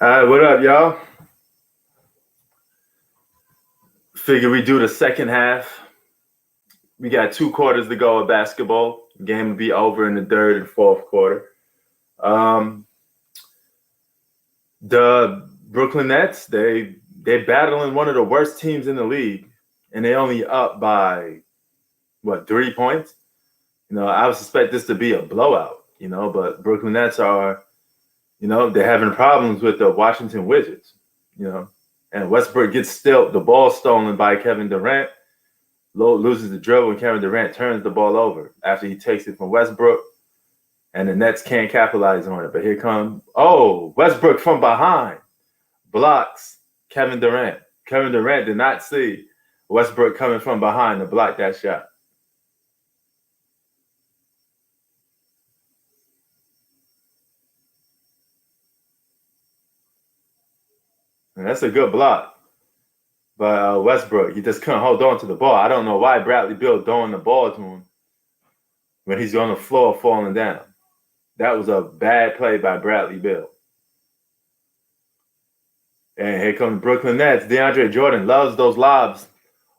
All right, what up, y'all? Figure we do the second half. We got 2 quarters to go of basketball. Game will be over in the third and fourth quarter. The Brooklyn Nets, they're battling one of the worst teams in the league, and they only up by 3 points. I would suspect this to be a blowout. But Brooklyn Nets are, they're having problems with the Washington Wizards. And Westbrook gets the ball stolen by Kevin Durant, loses the dribble, and Kevin Durant turns the ball over after he takes it from Westbrook, and the Nets can't capitalize on it. But here comes, Westbrook from behind, blocks Kevin Durant. Kevin Durant did not see Westbrook coming from behind to block that shot. And that's a good block. But Westbrook, he just couldn't hold on to the ball. I don't know why Bradley Beal throwing the ball to him when he's on the floor falling down. That was a bad play by Bradley Beal. And here comes Brooklyn Nets. DeAndre Jordan loves those lobs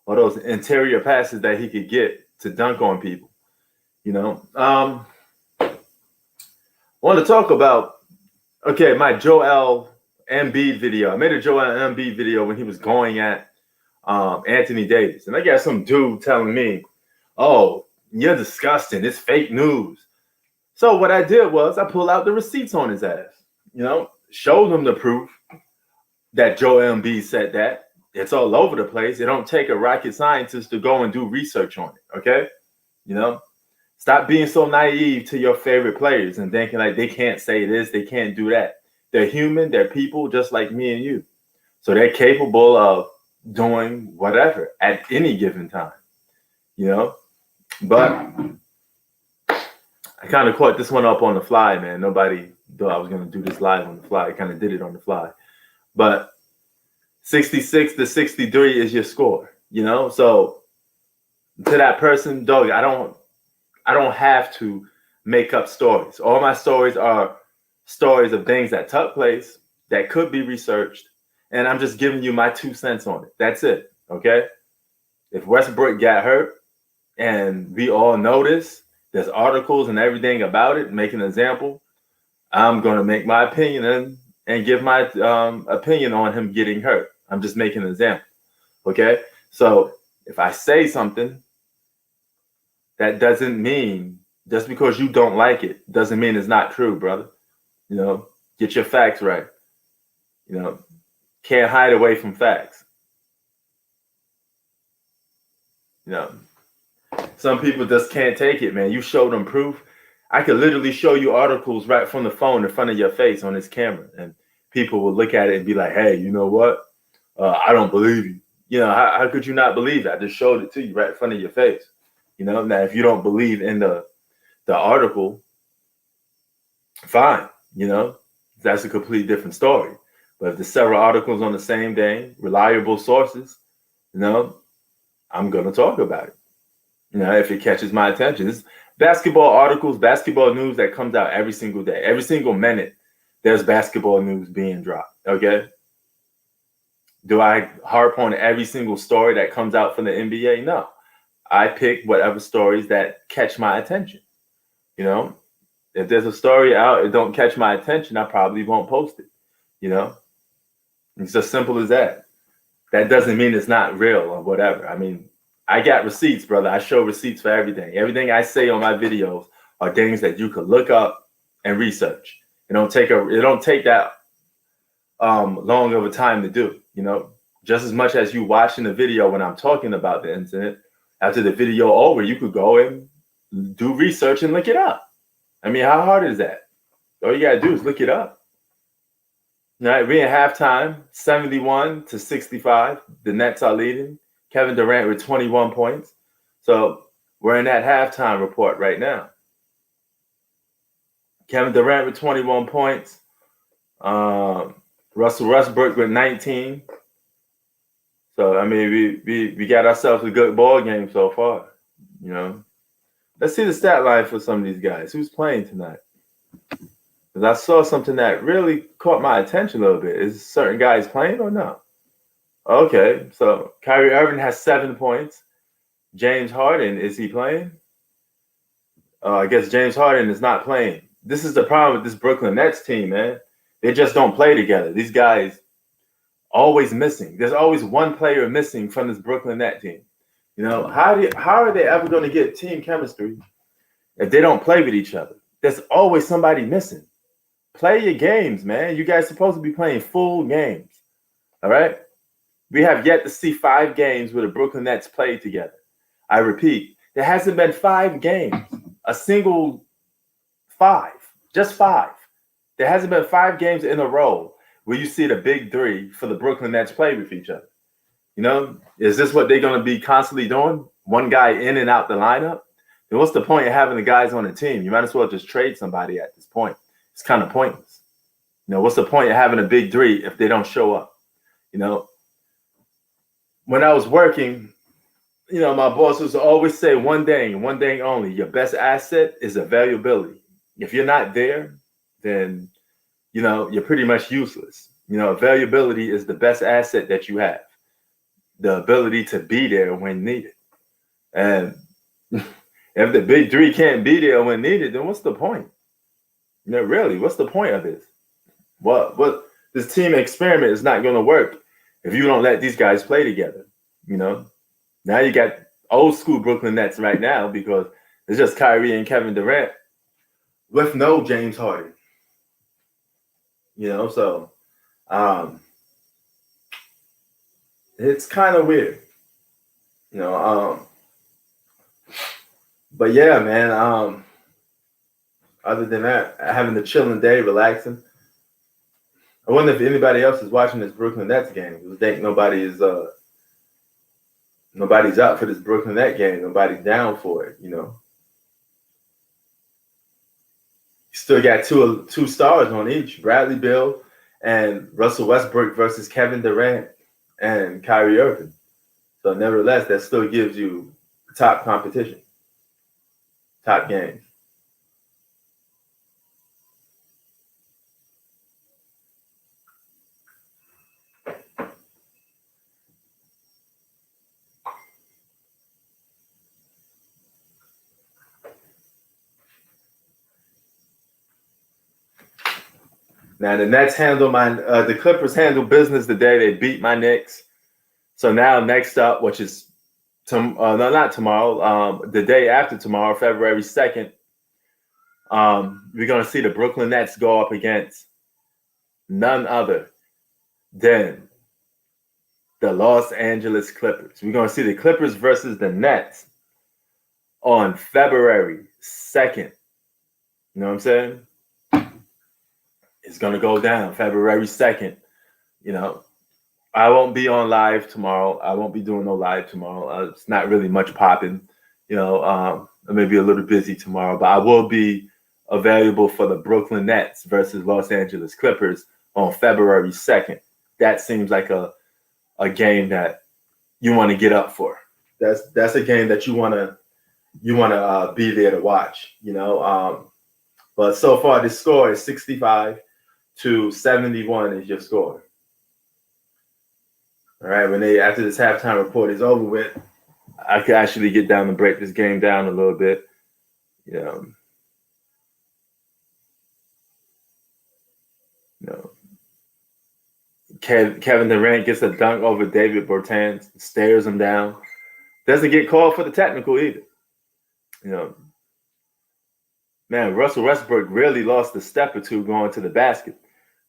or those interior passes that he could get to dunk on people. I want to talk about, my Joel Embiid video. I made a Joel Embiid video when he was going at Anthony Davis. And I got some dude telling me, oh, you're disgusting. It's fake news. So what I did was I pulled out the receipts on his ass, showed him the proof that Joel Embiid said that. It's all over the place. It don't take a rocket scientist to go and do research on it, okay? Stop being so naive to your favorite players and thinking like they can't say this, they can't do that. They're human, they're people just like me and you. So they're capable of doing whatever at any given time, But I kind of caught this one up on the fly, man. Nobody thought I was going to do this live on the fly. I kind of did it on the fly. But 66 to 63 is your score, So to that person, dog, I don't have to make up stories. All my stories are stories of things that took place that could be researched, and I'm just giving you my 2 cents on it. That's it, okay? If Westbrook got hurt, and we all know this, there's articles and everything about it, make an example, I'm going to make my opinion and give my opinion on him getting hurt. I'm just making an example, okay? So if I say something, that doesn't mean, just because you don't like it, doesn't mean it's not true, brother. Get your facts right. Can't hide away from facts. Some people just can't take it, man. You show them proof. I could literally show you articles right from the phone in front of your face on this camera, and people will look at it and be like, hey, you know what? I don't believe you. How could you not believe that? I just showed it to you right in front of your face. Now if you don't believe in the article, fine. That's a completely different story. But if there's several articles on the same day, reliable sources, I'm going to talk about it. If it catches my attention. It's basketball articles, basketball news that comes out every single day. Every single minute, there's basketball news being dropped, okay? Do I harp on every single story that comes out from the NBA? No. I pick whatever stories that catch my attention, If there's a story out, it don't catch my attention, I probably won't post it, It's as simple as that. That doesn't mean it's not real or whatever. I mean, I got receipts, brother. I show receipts for everything. Everything I say on my videos are things that you could look up and research. It don't take that long of a time to do, Just as much as you watching the video when I'm talking about the incident, after the video over, you could go and do research and look it up. I mean, how hard is that? All you got to do is look it up. All right, we're in halftime, 71 to 65. The Nets are leading. Kevin Durant with 21 points. So we're in that halftime report right now. Kevin Durant with 21 points. Russell Westbrook with 19. So, I mean, we got ourselves a good ball game so far, Let's see the stat line for some of these guys. Who's playing tonight? Because I saw something that really caught my attention a little bit. Is certain guys playing or no? Okay, so Kyrie Irving has 7 points. James Harden, is he playing? I guess James Harden is not playing. This is the problem with this Brooklyn Nets team, man. They just don't play together. These guys always missing. There's always one player missing from this Brooklyn Net team. How are they ever going to get team chemistry if they don't play with each other? There's always somebody missing. Play your games, man. You guys supposed to be playing full games. All right? We have yet to see 5 games where the Brooklyn Nets played together. I repeat, there hasn't been 5 games. A single 5. Just 5. There hasn't been 5 games in a row where you see the big 3 for the Brooklyn Nets play with each other. Is this what they're going to be constantly doing? One guy in and out the lineup? Then what's the point of having the guys on the team? You might as well just trade somebody at this point. It's kind of pointless. What's the point of having a big 3 if they don't show up? When I was working, my boss used to always say one thing only. Your best asset is availability. If you're not there, then, you're pretty much useless. Availability is the best asset that you have. The ability to be there when needed. And if the big 3 can't be there when needed, then what's the point? Really, what's the point of this? What this team experiment is not going to work if you don't let these guys play together. Now you got old school Brooklyn Nets right now because it's just Kyrie and Kevin Durant with no James Harden. So it's kind of weird. But yeah, man. Other than that, having a chilling day, relaxing. I wonder if anybody else is watching this Brooklyn Nets game. I think nobody's up for this Brooklyn Nets game. Nobody's down for it. You still got two stars on each: Bradley Beal and Russell Westbrook versus Kevin Durant and Kyrie Irving. So nevertheless, that still gives you top competition, top games. Now the Nets the Clippers handle business today. They beat my Knicks. So now next up, which is not tomorrow, the day after tomorrow, February 2nd, we're going to see the Brooklyn Nets go up against none other than the Los Angeles Clippers. We're going to see the Clippers versus the Nets on February 2nd. You know what I'm saying? It's going to go down February 2nd. I won't be on live tomorrow. I won't be doing no live tomorrow. It's not really much popping. I may be a little busy tomorrow, but I will be available for the Brooklyn Nets versus Los Angeles Clippers on February 2nd. That seems like a game that you want to get up for. That's a game that you want to be there to watch. But so far the score is 65-71 is your score. All right, after this halftime report is over with, I could actually get down and break this game down a little bit. Kevin Durant gets a dunk over David Bertans, stares him down. Doesn't get called for the technical either. Man, Russell Westbrook really lost a step or two going to the basket.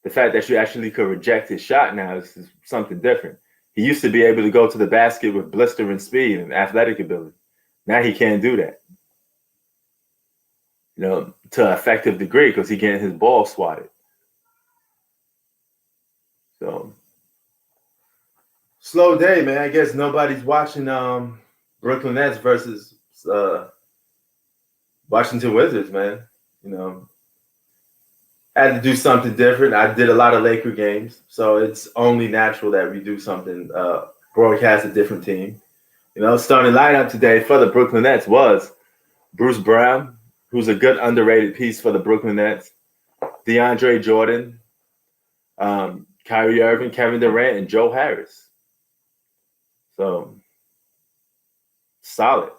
The fact that you actually could reject his shot now is something different. He used to be able to go to the basket with blistering speed and athletic ability. Now he can't do that. To an effective degree because he getting his ball swatted. So, slow day, man. I guess nobody's watching Brooklyn Nets versus Washington Wizards, man. I had to do something different. I did a lot of Laker games, so it's only natural that we do something, broadcast a different team. Starting lineup today for the Brooklyn Nets was Bruce Brown, who's a good underrated piece for the Brooklyn Nets. DeAndre Jordan, Kyrie Irving, Kevin Durant, and Joe Harris. So solid.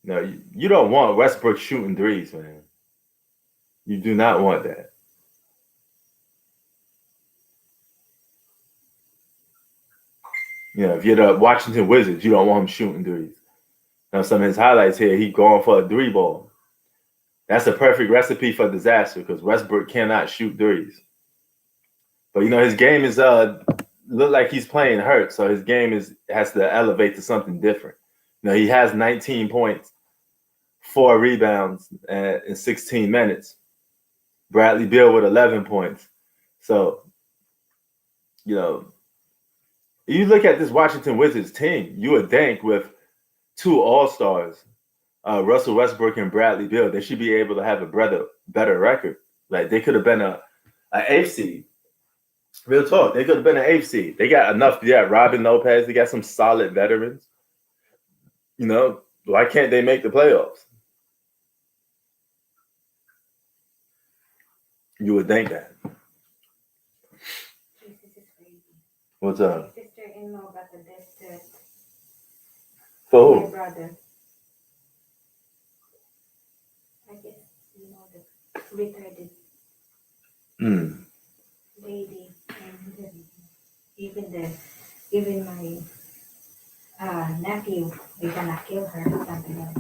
No, you don't want Westbrook shooting threes, man. You do not want that. If you're the Washington Wizards, you don't want him shooting threes. Now, some of his highlights here, he going for a three ball. That's a perfect recipe for disaster because Westbrook cannot shoot threes. But his game is look like he's playing hurt, so his game has to elevate to something different. He has 19 points, 4 rebounds in 16 minutes. Bradley Beal with 11 points. So, you look at this Washington Wizards team, you would think with 2 All-Stars, Russell Westbrook and Bradley Beal, they should be able to have a better record. Like they could have been an 8th seed. Real talk, they could have been an 8th seed. They got enough. Yeah, Robin Lopez. They got some solid veterans. Why can't they make the playoffs? You would think that. This is crazy. What's up? My sister-in-law got a death threat. For who? My brother. I guess the retarded lady, and even my nephew, they gonna kill her, something like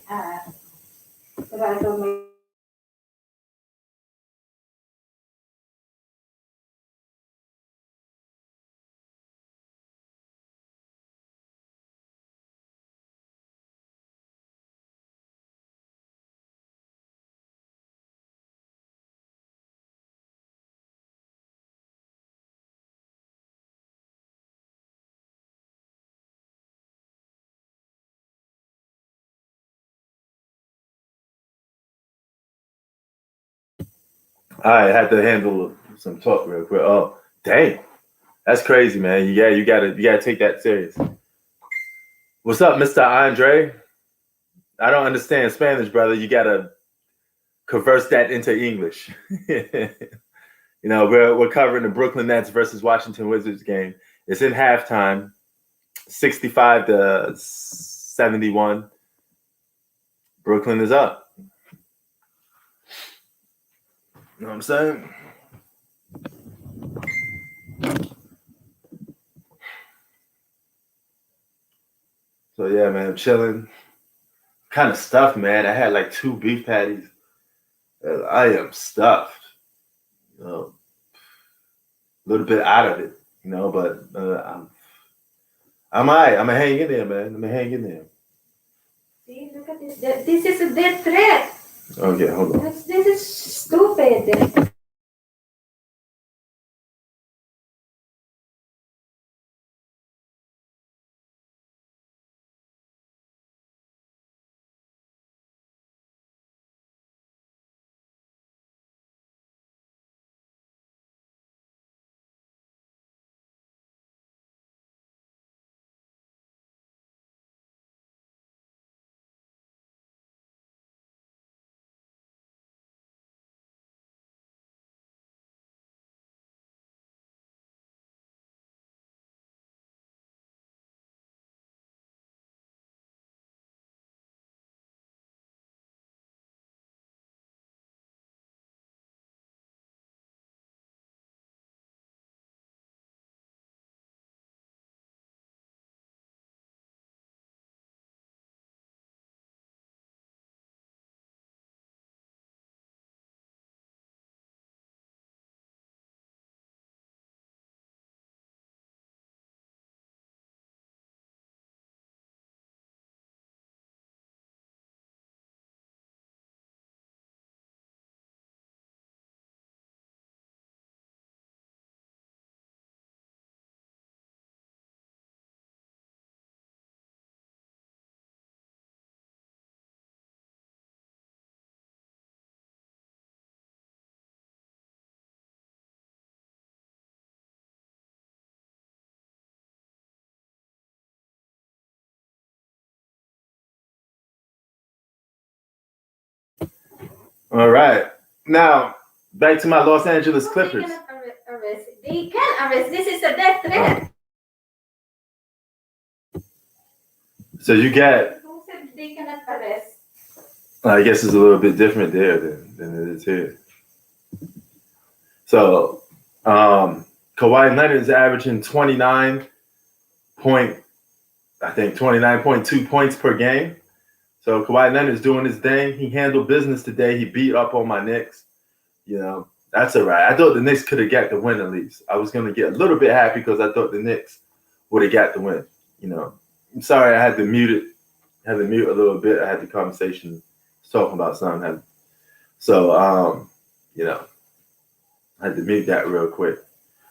that. But I told my I had to handle some talk real quick. Oh, dang. That's crazy, man. You gotta take that serious. What's up, Mr. Andre? I don't understand Spanish, brother. You gotta converse that into English. We're covering the Brooklyn Nets versus Washington Wizards game. It's in halftime, 65-71. Brooklyn is up. You know what I'm saying? So yeah, man, I'm chilling. Kind of stuffed, man. I had like 2 beef patties. I am stuffed. A little bit out of it, but I'm all right. I'm gonna hang in there, man. I'm gonna hang in there. see, look at this. This is a death threat. Okay, hold on. This is stupid. All right. Now, back to my Los Angeles Clippers. They cannot arrest. They can arrest. This is a death threat. So you get. Who said they cannot arrest? I guess it's a little bit different there than it is here. So, Kawhi Leonard is averaging 29.2 points per game. So Kawhi Leonard is doing his thing. He handled business today. He beat up on my Knicks. You know, that's all right. I thought the Knicks could have got the win at least. I was going to get a little bit happy because I thought the Knicks would have got the win. You know, I'm sorry I had to mute it. I had to mute a little bit. I had the conversation talking about something. So, you know, I had to mute that real quick.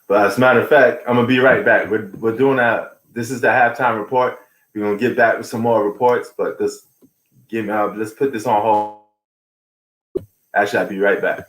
But as a matter of fact, I'm going to be right back. We're doing that. This is the halftime report. We're going to get back with some more reports, but let's put this on hold. Actually, I'll be right back.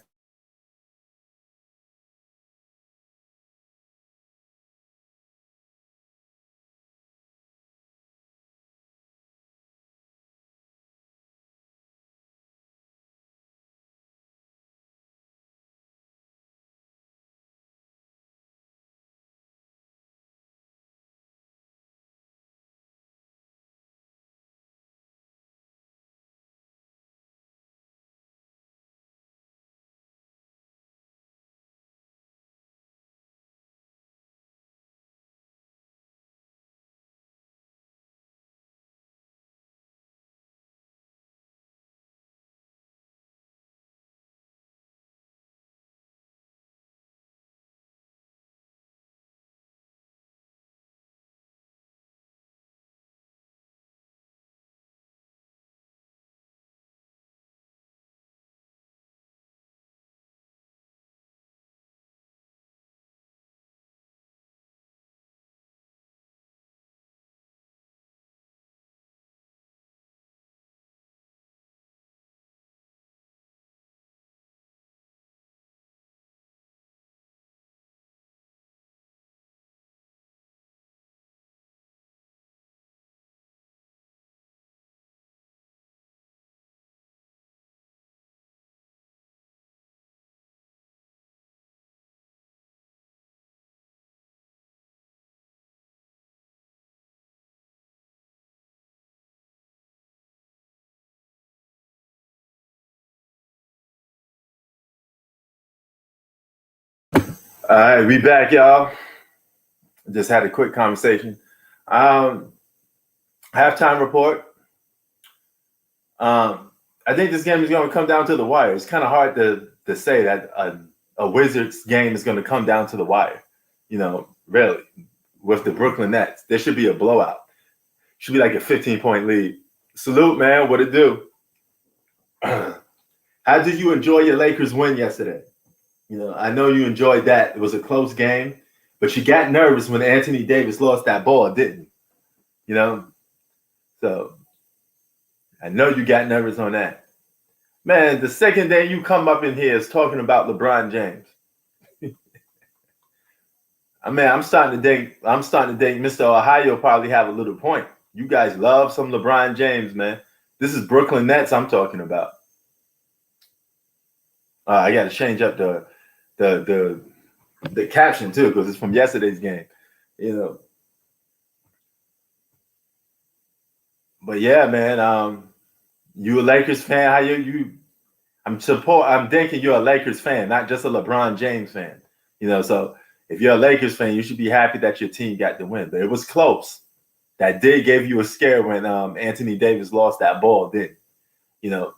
All right, we back, y'all. Just had a quick conversation. Halftime report. I think this game is going to come down to the wire. It's kind of hard to say that a Wizards game is going to come down to the wire. You know, really, with the Brooklyn Nets, there should be a blowout. Should be like a 15-point lead. Salute, man. What it do? How did you enjoy your Lakers win yesterday? You know, I know you enjoyed that. It was a close game, but you got nervous when Anthony Davis lost that ball, didn't you? Know, so I know you got nervous on that. Man, the second day you come up in here is talking about LeBron James. I mean, I'm starting to think Mr. Ohio probably have a little point. You guys love some LeBron James, man. This is Brooklyn Nets I'm talking about. I got to change up the caption too because it's from yesterday's game, you know. But yeah, man, you a Lakers fan? How you? I'm thinking you're a Lakers fan, not just a LeBron James fan. You know, so if you're a Lakers fan, you should be happy that your team got the win. But it was close. That did give you a scare when Anthony Davis lost that ball, didn't you know?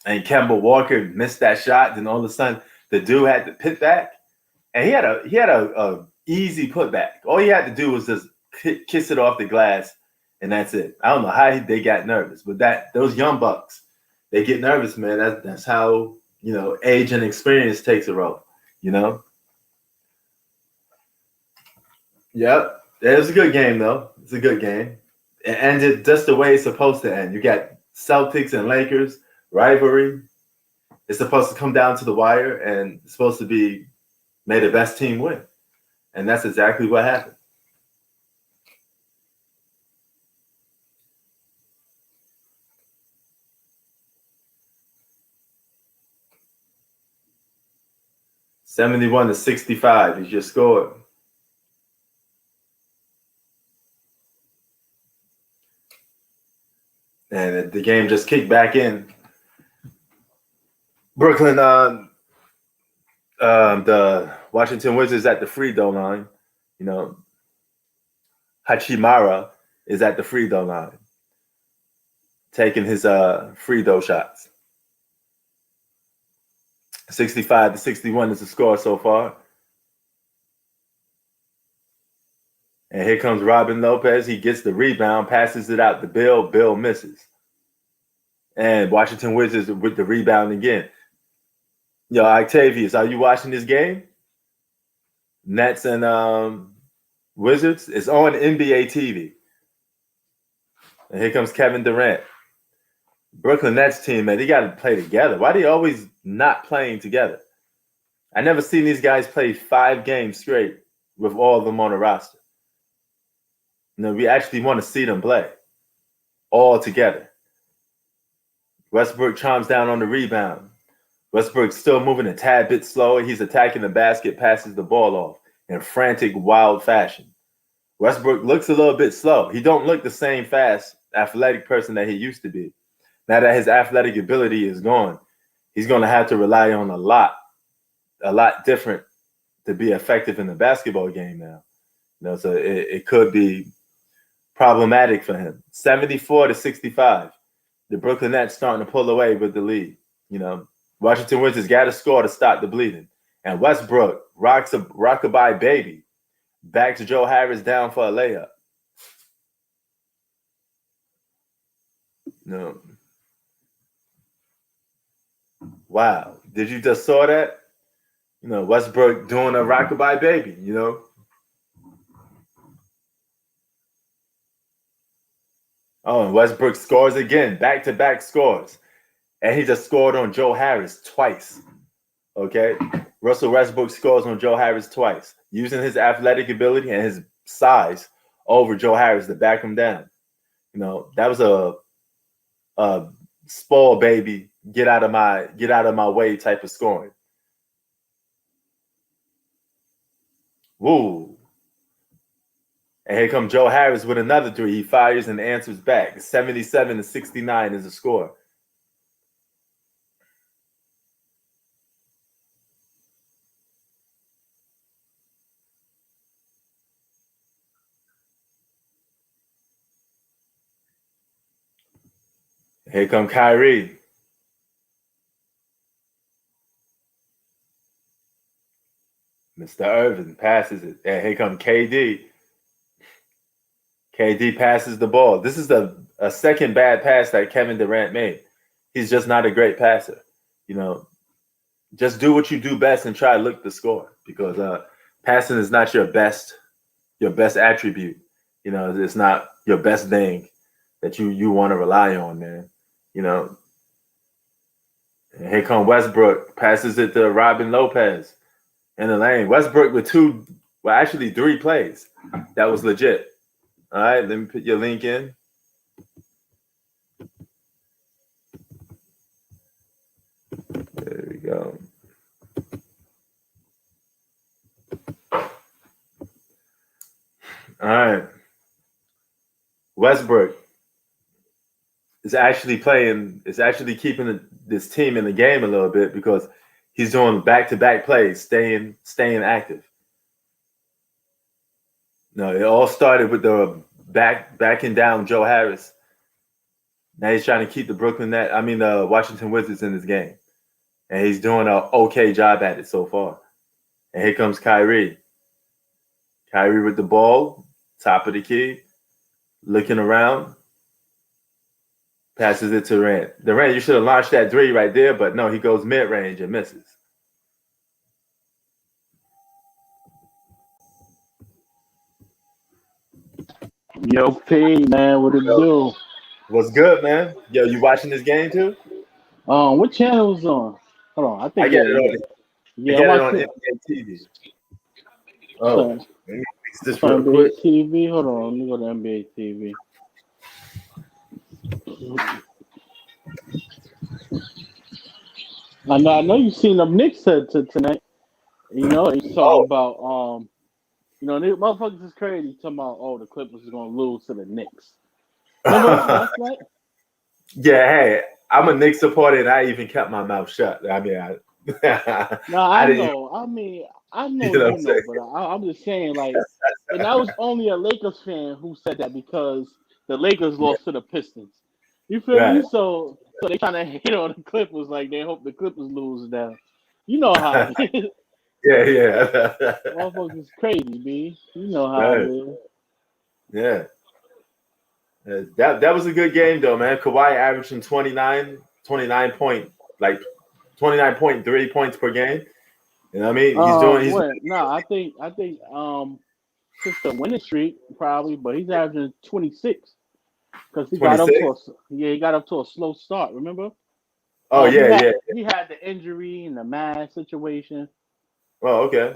And Kemba Walker missed that shot. Then all of a sudden, the dude had to pit back, and he had a easy putback. All he had to do was just kiss it off the glass, and that's it. I don't know how they got nervous, but those young bucks, they get nervous, man. That's how, you know, age and experience takes a role, you know. Yep, it was a good game though. It's a good game. It ended just the way it's supposed to end. You got Celtics and Lakers rivalry. It's supposed to come down to the wire, and it's supposed to be may the best team win, and that's exactly what happened. 71-65. He just scored. And the game just kicked back in. Brooklyn, the Washington Wizards at the free throw line. You know, Hachimura is at the free throw line, taking his free throw shots. 65-61 is the score so far. And here comes Robin Lopez. He gets the rebound, passes it out to Bill. Bill misses. And Washington Wizards with the rebound again. Yo, Octavius, are you watching this game? Nets and Wizards? It's on NBA TV. And here comes Kevin Durant. Brooklyn Nets team, man, they got to play together. Why are they always not playing together? I never seen these guys play 5 games straight with all of them on the roster. You know, we actually want to see them play all together. Westbrook chimes down on the rebound. Westbrook's still moving a tad bit slower. He's attacking the basket, passes the ball off in frantic, wild fashion. Westbrook looks a little bit slow. He don't look the same fast, athletic person that he used to be. Now that his athletic ability is gone, he's going to have to rely on a lot different to be effective in the basketball game now. You know, so it could be problematic for him. 74-65. The Brooklyn Nets starting to pull away with the lead. You know, Washington Wizards got to score to stop the bleeding. And Westbrook rocks a rockabye baby back to Joe Harris down for a layup. No. Wow. Did you just saw that? You know, Westbrook doing a rockabye baby, you know? Oh, and Westbrook scores again, back-to-back scores. And he just scored on Joe Harris twice. Okay? Russell Westbrook scores on Joe Harris twice, using his athletic ability and his size over Joe Harris to back him down. You know, that was a spoil baby, get out of my way type of scoring. Woo. And here comes Joe Harris with another 3. He fires and answers back. 77-69 is the score. Here come Kyrie. Mr. Irvin passes it. And here come KD. KD passes the ball. This is a second bad pass that Kevin Durant made. He's just not a great passer. You know, just do what you do best and try to look the score, because passing is not your best attribute. You know, it's not your best thing that you want to rely on, man. You know, and here come Westbrook, passes it to Robin Lopez in the lane. Westbrook with 3 plays. That was legit. All right, let me put your link in. There we go. All right. Westbrook is actually keeping this team in the game a little bit, because he's doing back-to-back plays, staying active. No, it all started with the backing down Joe Harris. Now he's trying to keep the Washington Wizards in this game. And he's doing an okay job at it so far. And here comes Kyrie. Kyrie with the ball, top of the key, looking around. Passes it to Durant. Durant, you should have launched that 3 right there, but no, he goes mid-range and misses. Yo, P, man, what it do? What's good, man? Yo, you watching this game too? What channel was on? Hold on, I think I get it on NBA TV. Oh, let me fix this real NBA quick. TV. Hold on, let me go to NBA TV. I know you've seen them Knicks tonight. You know, he's Oh, talking about these motherfuckers is crazy talking about the Clippers is gonna lose to the Knicks. Remember last night? yeah. Hey, I'm a Knicks supporter, and I even kept my mouth shut. I mean, No, I I didn't. know. I mean, I You know know what you I'm know, saying? but I'm just saying, like, and that was only a Lakers fan who said that because the Lakers lost to the Pistons. You feel me? Right. So they trying to hate on the Clippers, like they hope the Clippers lose now. You know how it is. Yeah, yeah. Motherfuckers is crazy, B. You know how it Right. is. Yeah. That was a good game though, man. Kawhi averaging 29 point, like 29.3 points per game. You know what I mean? He's What? No, I think since the winning streak probably, but he's averaging 26 because he got up 26. to he got up to a slow start. Remember? Oh He yeah, had yeah. he had the injury and the mad situation. Oh, okay.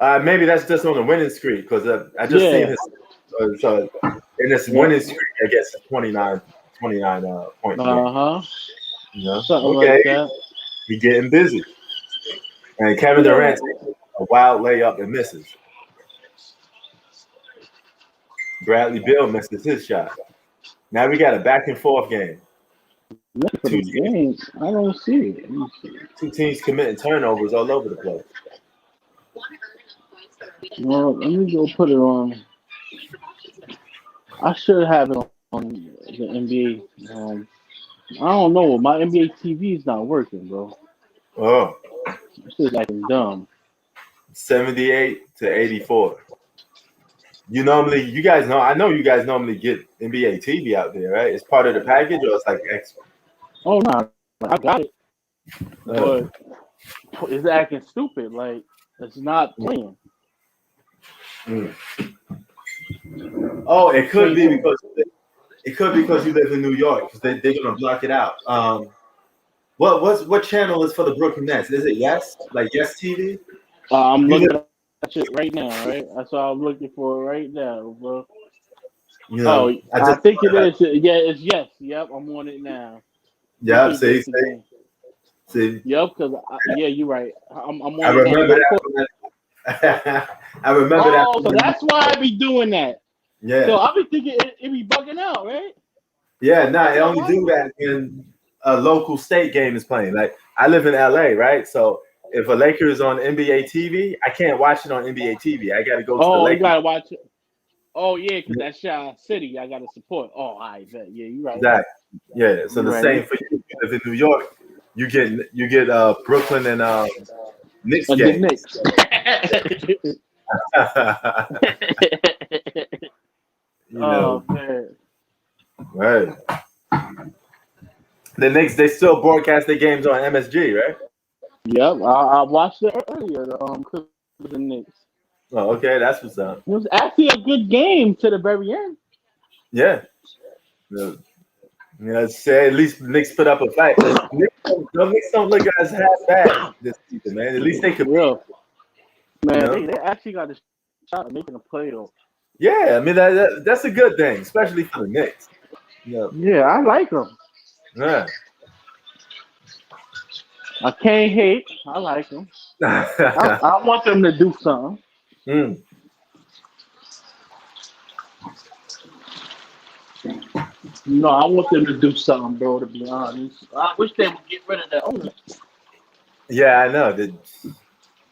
Maybe that's just on the winning streak because I just seen Yeah, his. So in this yep, winning streak, I guess 29 point game. huh, You know? something Okay, like that. he getting busy. And Kevin Yeah, Durant takes a wild layup and misses. Bradley Beal misses his shot. Now we got a back and forth game. look for Two the teams, game. I don't see it. Let me see. two teams committing turnovers all over the place. Well, let me go put it on. I should have it on the NBA. I don't know. My NBA TV is not working, bro. Oh, It's just acting dumb. 78-84. You guys know, I know you guys normally get NBA TV out there, right? It's part of the package or it's like extra? Oh no, I got it, Uh, but it's acting stupid. Like it's not playing. mm. Oh, I'm changing. it could be because you live in New York because they're gonna block it out. What channel is for the Brooklyn Nets? Is it Yes, like Yes TV? I'm You looking live, at that shit right now. Right, that's what I'm looking for right now, bro. you Oh, know, I I just think it is. Yeah, it's yes. Yep, I'm on it now. yeah, Brooklyn see, gets the see, game. see. Yep, because yeah, you're right. I'm I on it now. remember My that. I remember that. oh, so that's why I be doing that. So Yeah, I be thinking it be bugging out, right? yeah. Nah, That's they why. only do that when a local state game is playing. Like I live in LA, right? So if a Laker is on NBA TV, I can't watch it on NBA TV. I got to go to the Oh, you Lakers. gotta watch it. Oh yeah, because that's City. I gotta support. Oh, I bet. Yeah, you're right. Exactly. Yeah. So You're the right. same for you. You live in New York. You get Brooklyn and Knicks And the games. Knicks. You Oh know, man. right? The Knicks they still broadcast their games on MSG, right? Yep, I watched it earlier. The Clippers and Knicks. Oh, okay, that's what's up. It was actually a good game to the very end. Yeah. The- say at least the Knicks put up a fight. The Knicks don't look as half bad this season, man. At least they could, Real you man, know. they actually got a shot at making a playoff. Yeah, I mean that's a good thing, especially for the Knicks. You Yeah, I like them. know, I can't hate. I like them. yeah. I want them to do something. Mm. No, I want them to do something, bro. To be honest, I wish they would get rid of the owner. Yeah, I know.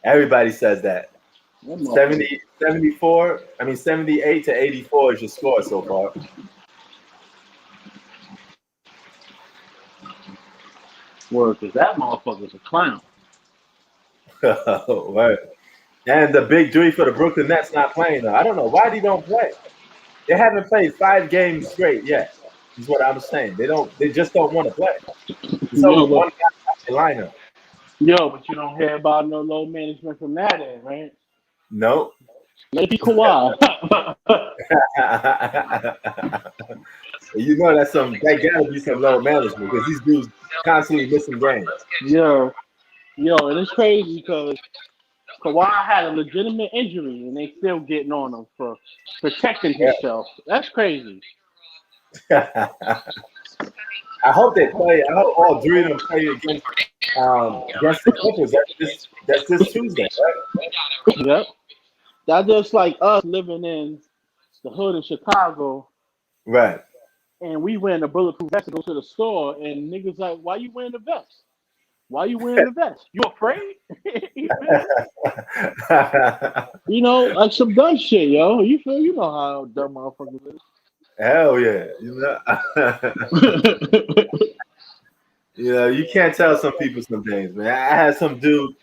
Everybody says that. That motherfucker 70, 74, I mean 78-84 is your score so far. work, cause that motherfucker's a clown. Right. And the big three for the Brooklyn Nets not playing though. I don't know why they don't play. They haven't played 5 games straight yet. Is what I'm saying. They just don't want to play. It's only Yo, one but guy in the lineup. but you don't hear about no low management from that end, right? No. Let it be Kawhi. You know that gotta be some low management because these dudes constantly missing games. yo, and it's crazy because Kawhi had a legitimate injury and they still getting on him for protecting Yeah. himself. That's crazy. I hope they play. I hope all three of them play against the Clippers. That's this Tuesday, right? Yep. That's just like us living in the hood in Chicago, Right. and we wearing a bulletproof vest to go to the store, and niggas like, why you wearing the vest? Why you wearing the vest? You afraid? You feel me? You know, like some dumb shit, yo. You feel? You know how dumb motherfuckers Hell yeah. is. You can't tell some people some things, man. I had some dude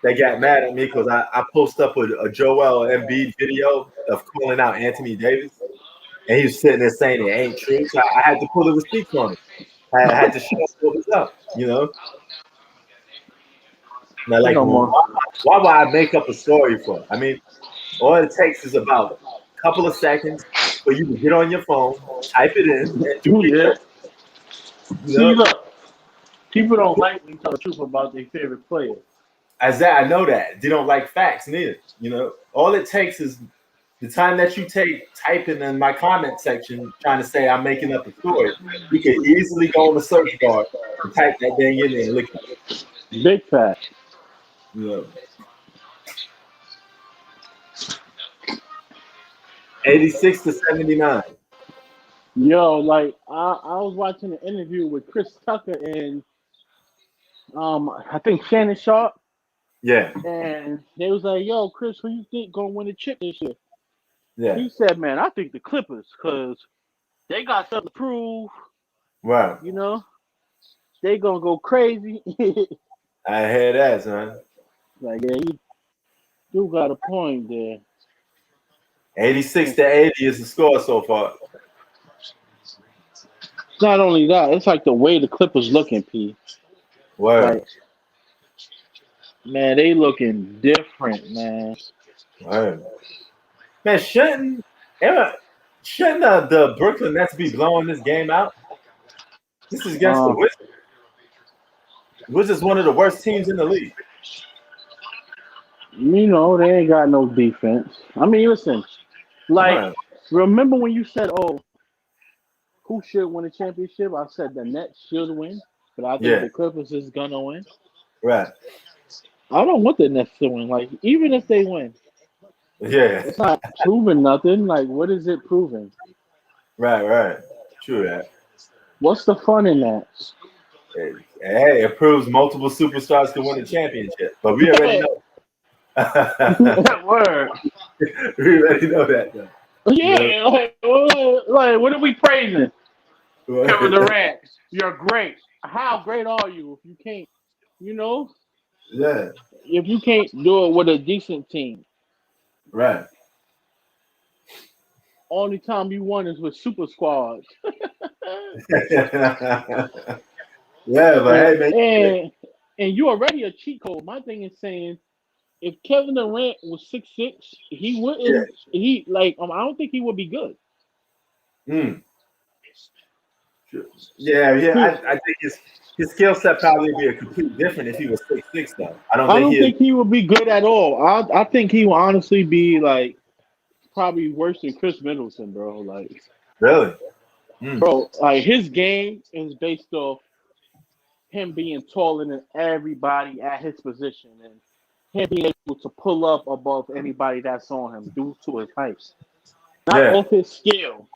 that got mad at me because I posted up a Joel Embiid video of calling out Anthony Davis, and he was sitting there saying it ain't true. So I had to pull the receipts on him. I had to show what was up, And I like, No more. why would I make up a story for? I mean, all it takes is about a couple of seconds for you to get on your phone, type it in, and do Yeah. it. See, look, people don't like when you tell the truth about their favorite player. I know that. They don't like facts neither. All it takes is the time that you take typing in my comment section trying to say I'm making up a story. You can easily go on the search bar and type that thing in there and look at it. Big fact. 86 to 79. Yo, like I was watching an interview with Chris Tucker and I think Shannon Sharp, Yeah. and they was like, "Yo, Chris, who you think gonna win the chip this year?" Yeah. He said, "Man, I think the Clippers, cause they got something to prove. Wow. You know, they gonna go crazy." I hear that, son. Like, yeah, you do got a point there. 86 to 80 is the score so far. Not only that, it's like the way the Clippers looking, P. Word. Like, man, they looking different, man. Word. Man, shouldn't the Brooklyn Nets be blowing this game out? This is against the Wizards. Wizards one of the worst teams in the league. You know, they ain't got no defense. I mean, listen, like, remember when you said, "Oh, who should win the championship?" I said the Nets should win, but I think the Clippers is gonna win. Right. I don't want the Nets to win. Like, even if they win, it's not proving nothing. Like, what is it proving? Right. True that. What's the fun in that? Hey, it proves multiple superstars can win a championship, but we already know. Word. We already know that, though. Yeah, like what are we praising? Kevin Durant, you're great. How great are you if you can't, Yeah. if you can't do it with a decent team? Right. Only time you won is with super squads. Yeah, but hey, man. And you already a cheat code. My thing is saying, if Kevin Durant was 6'6", he wouldn't. I don't think he would be good. Yeah. I think his skill set probably would be a complete different if he was 6'6", though. I don't think he would be good at all. I think he will honestly be like probably worse than Chris Middleton, bro. Like, really, bro, like his game is based off him being taller than everybody at his position and him being able to pull up above anybody that's on him due to his height. Not off his skill.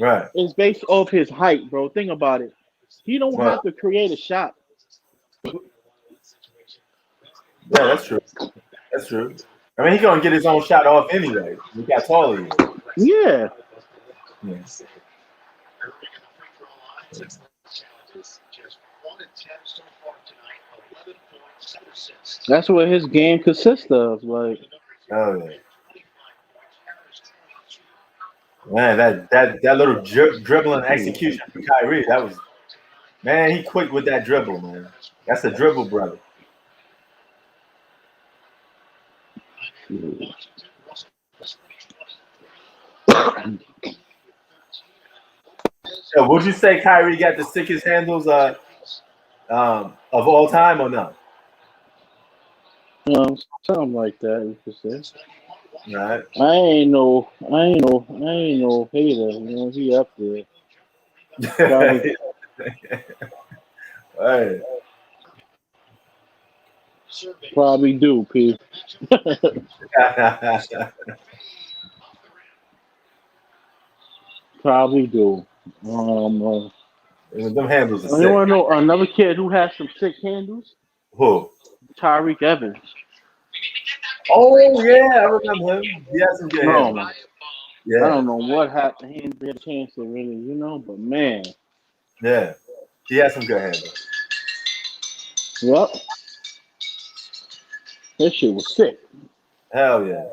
Right. It's based off his height, bro. Think about it. He don't have to create a shot. Yeah, that's true. That's true. I mean, he's gonna get his own shot off anyway. Look how tall he is. Yeah. Yes. That's what his game consists of. Like, oh yeah. Man, that little dribbling execution for Kyrie, that was, man, he quick with that dribble, man. That's a dribble, brother. So would you say Kyrie got the sickest handles of all time or no? Something like that. You could say. Right. I ain't no hater. He up there. Hey. Probably do, P. Probably do. Them handles are You sick. want to know another kid who has some sick handles? Who? Tyreek Evans. Oh yeah, I remember him. He has some good No, handles. man. I Yeah, don't know what happened. He didn't get a chance to really, but man. yeah. He has some good handles. Yep. That shit was sick. Hell yeah.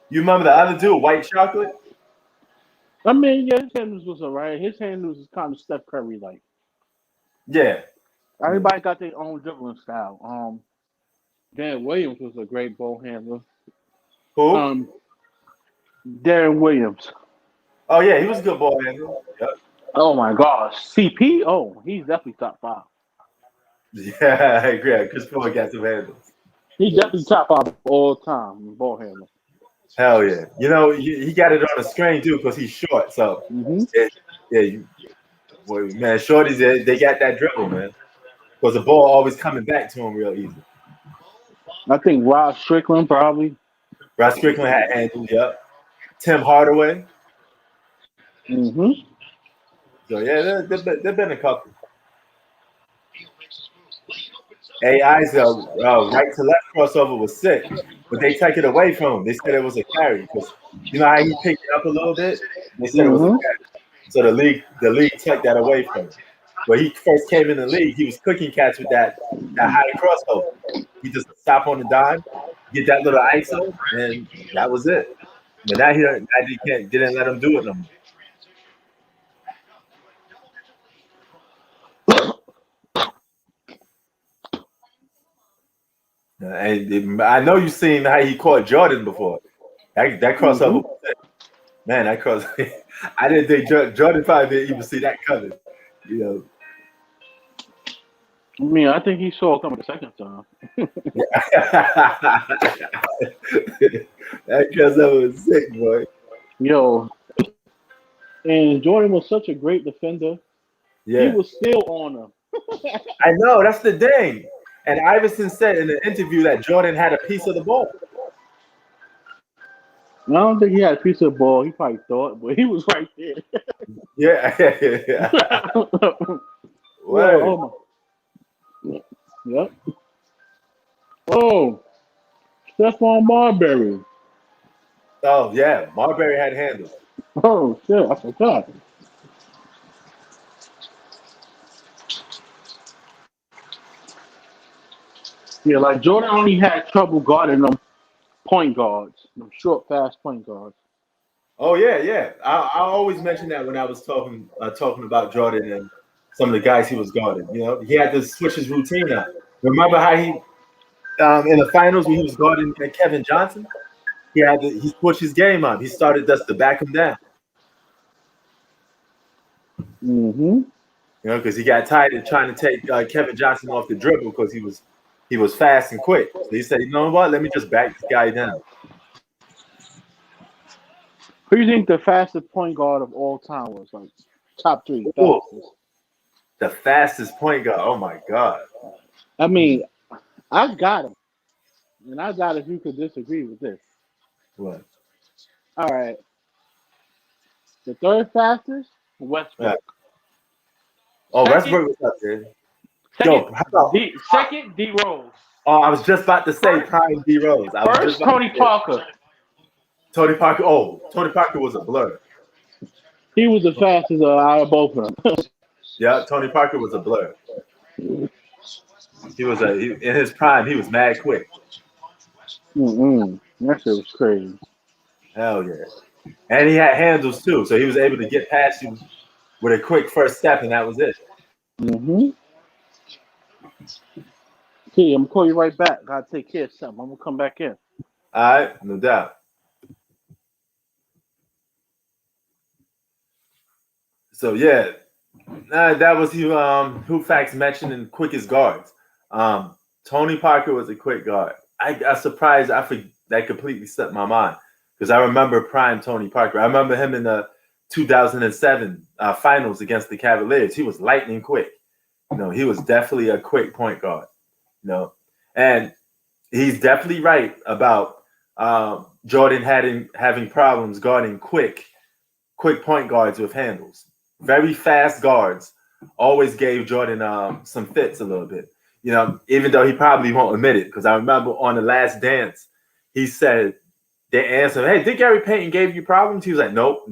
You remember the other dude, White Chocolate? I mean, yeah, his handles was alright. His handles is kind of Steph Curry like. Yeah. Yeah. Everybody got their own dribbling style. Dan Williams was a great ball handler. Who? Um, Darren Williams. Oh yeah, he was a good ball handler. Yep. Oh my gosh, CP. Oh, he's definitely top five. Yeah, I agree. Chris Paul got some handles. He's definitely top five all time ball handler. Hell yeah. You know, he got it on a screen too because he's short. So Mm-hmm. yeah, boy, man, shorties they got that dribble, man. Because the ball always coming back to him real easy. I think Rod Strickland probably. Ross Strickland had handles, yep. Tim Hardaway. Mm-hmm. So yeah, there've been a couple. AI's right to left crossover was sick, but they took it away from him. They said it was a carry because you know how he picked it up a little bit. They said it was a Mm-hmm. carry, so the league took that away from him. When he first came in the league, he was cooking cats with that high crossover. He just stop on the dime, get that little ISO, and that was it. But now he didn't let him do it no more. And I know you've seen how he caught Jordan before. That crossover, man, that cross. I didn't think Jordan probably didn't even see that coming. You know, I mean, I think he saw it coming the second time. that crossover was sick, boy. Yo, and Jordan was such a great defender. He Yeah, was still on him. I know. That's the thing. And Iverson said in an interview that Jordan had a piece of the ball. I don't think he had a piece of the ball. He probably thought, but he was right there. Yeah. Word. Oh my. Yep. Oh, Stephon Marbury. Oh yeah, Marbury had handles. Oh shit, I forgot. Yeah, like Jordan only had trouble guarding them point guards, them short, fast point guards. Oh yeah. I always mention that when I was talking about Jordan and some of the guys he was guarding. You know, he had to switch his routine up. Remember how he in the finals when he was guarding Kevin Johnson? He switched his game up. He started just to back him down. Mm-hmm. You know, because he got tired of trying to take Kevin Johnson off the dribble because he was fast and quick. So he said, you know what? Let me just back this guy down. Who do you think the fastest point guard of all time was? Like top three Ooh. fastest. The fastest point guard. Oh my God. I mean, I got him, and I got if you could disagree with this. What? All right, the third fastest, Westbrook. Yeah. Oh, Westbrook was up there. Yo, Second, D Rose. Oh, I was just about to say prime D Rose. First, Tony Parker. Tony Parker. Oh, Tony Parker was a blur. He was the fastest out of both of them. Yeah, Tony Parker was a blur. He was in his prime. He was mad quick. That shit was crazy. Hell yeah, and he had handles too, so he was able to get past you with a quick first step, and that was it. Mm-hmm. Okay, I'm gonna call you right back. Gotta take care of something. I'm gonna come back in. All right, no doubt. So yeah, that was who Facts mentioned in quickest guards. Tony Parker was a quick guard. I surprised. That completely slipped my mind because I remember prime Tony Parker. I remember him in the 2007 finals against the Cavaliers. He was lightning quick. He was definitely a quick point guard. And he's definitely right about Jordan having problems guarding quick point guards with handles. Very fast guards always gave Jordan some fits a little bit. Even though he probably won't admit it, because I remember on The Last Dance, he said, they asked him, "Hey, did Gary Payton gave you problems?" He was like, "Nope."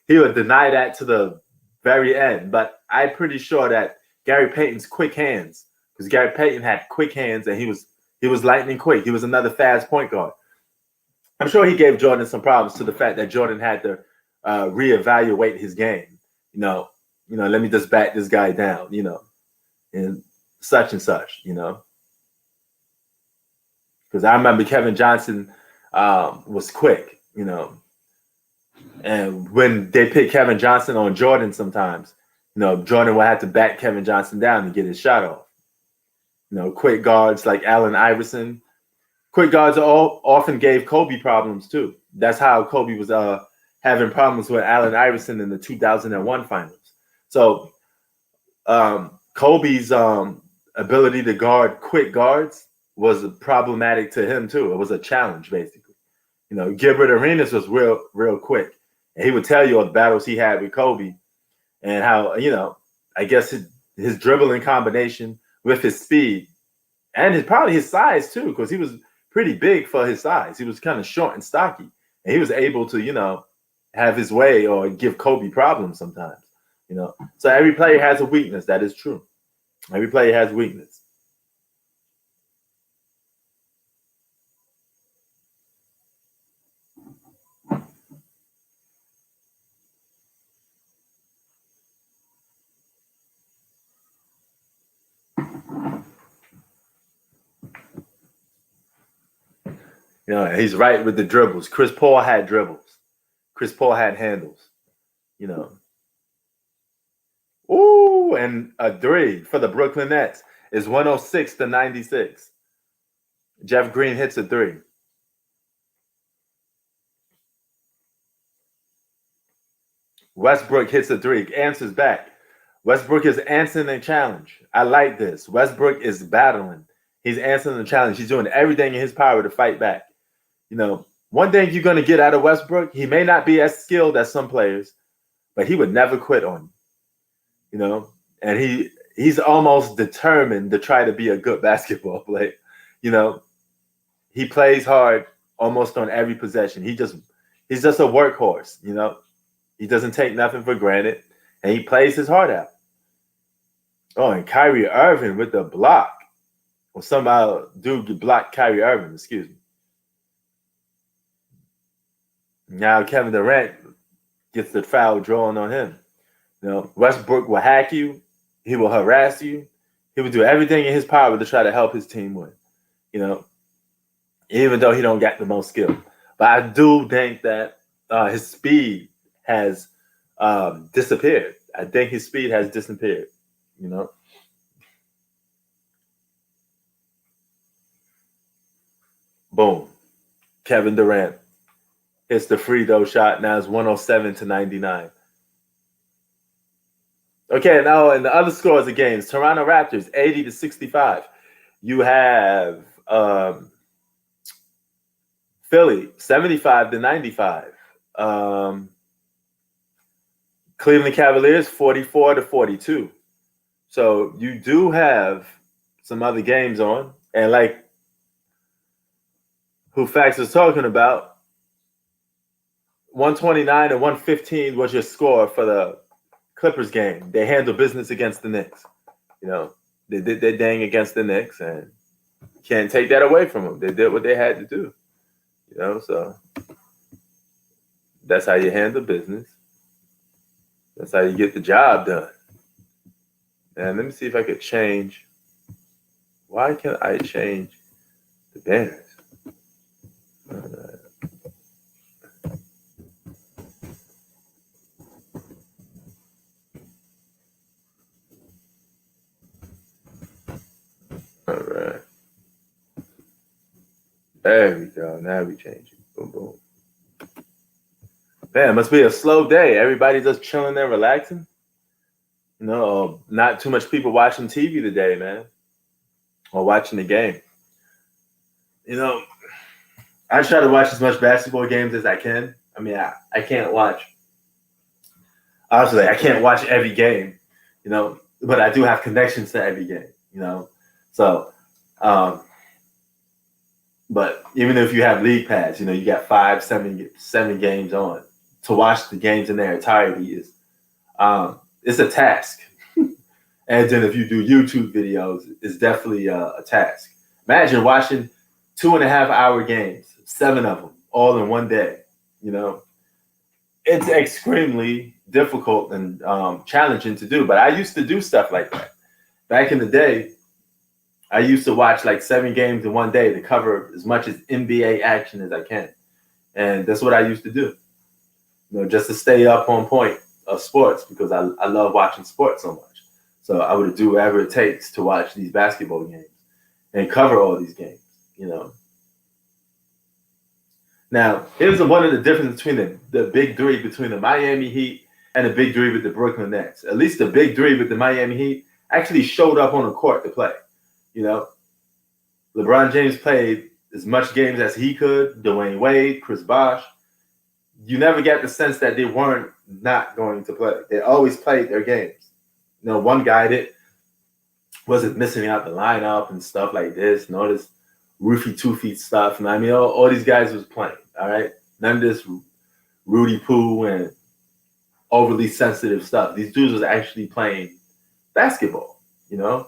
He would deny that to the very end. But I'm pretty sure that Gary Payton's quick hands, because Gary Payton had quick hands and he was lightning quick. He was another fast point guard. I'm sure he gave Jordan some problems to the fact that Jordan had to reevaluate his game. Let me just back this guy down. And such and such. Because I remember Kevin Johnson was quick, and when they picked Kevin Johnson on Jordan sometimes, Jordan would have to back Kevin Johnson down to get his shot off. Quick guards like Allen Iverson, quick guards often gave Kobe problems too. That's how Kobe was having problems with Allen Iverson in the 2001 finals. So Kobe's ability to guard quick guards was problematic to him too. It was a challenge, basically. Gilbert Arenas was real quick. And he would tell you all the battles he had with Kobe and how, I guess his dribbling combination with his speed and probably his size too, because he was pretty big for his size. He was kind of short and stocky. And he was able to, have his way or give Kobe problems sometimes. So every player has a weakness. That is true. Every player has weakness. He's right with the dribbles. Chris Paul had dribbles. Chris Paul had handles. Ooh, and a three for the Brooklyn Nets is 106-96. Jeff Green hits a three. Westbrook hits a three, answers back. Westbrook is answering the challenge. I like this. Westbrook is battling. He's answering the challenge. He's doing everything in his power to fight back. One thing you're going to get out of Westbrook, he may not be as skilled as some players, but he would never quit on you. And he's almost determined to try to be a good basketball player. He plays hard almost on every possession. He's just a workhorse. He doesn't take nothing for granted, and he plays his heart out. Oh, and Kyrie Irving with the block. Or somehow dude blocked Kyrie Irving, excuse me. Now Kevin Durant gets the foul drawn on him. Westbrook will hack you. He will harass you. He will do everything in his power to try to help his team win. Even though he don't get the most skill. But I do think that his speed has disappeared. I think his speed has disappeared. Boom. Kevin Durant hits the free throw shot. Now it's 107-99. Okay, now in the other scores of games, Toronto Raptors 80-65. You have Philly 75-95. Cleveland Cavaliers 44-42. So you do have some other games on, and like who Fax was talking about, 129 and 115 was your score for the Clippers game. They handled business against the Knicks. They did their dang against the Knicks, and can't take that away from them. They did what they had to do. So that's how you handle business. That's how you get the job done. And let me see if I could change. Why can't I change the banners? All right. There we go. Now we change it. Boom, boom. Man, it must be a slow day. Everybody just chilling and relaxing. No, not too much people watching TV today, man, or watching the game. You know, I try to watch as much basketball games as I can. I mean, I can't watch. Obviously, I can't watch every game, but I do have connections to every game, So, but even if you have league pass, you got 5, 7 games on. To watch the games in their entirety is, it's a task. And then if you do YouTube videos, it's definitely a task. Imagine watching 2.5-hour games, 7 of them, all in one day. It's extremely difficult and challenging to do. But I used to do stuff like that. Back in the day, I used to watch like 7 games in one day to cover as much as NBA action as I can. And that's what I used to do, just to stay up on point of sports, because I love watching sports so much. So I would do whatever it takes to watch these basketball games and cover all these games, Now, here's one of the differences between the big three between the Miami Heat and the big three with the Brooklyn Nets. At least the big three with the Miami Heat actually showed up on the court to play. LeBron James played as much games as he could, Dwayne Wade, Chris Bosh. You never get the sense that they weren't not going to play. They always played their games. One guy that wasn't missing out the lineup and stuff like this. This roofy 2 feet stuff. And I mean, all these guys was playing. All right. None of this Rudy Poo and overly sensitive stuff. These dudes was actually playing basketball, And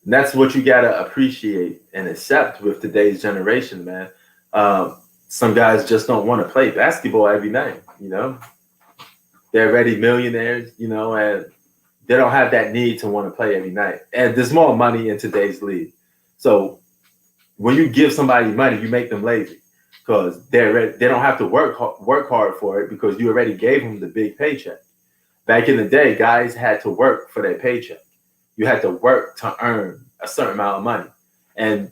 that's what you got to appreciate and accept with today's generation, man. Some guys just don't want to play basketball every night, They're already millionaires, and they don't have that need to want to play every night. And there's more money in today's league. So when you give somebody money, you make them lazy, because they don't have to work hard for it, because you already gave them the big paycheck. Back in the day, guys had to work for their paycheck. You had to work to earn a certain amount of money. And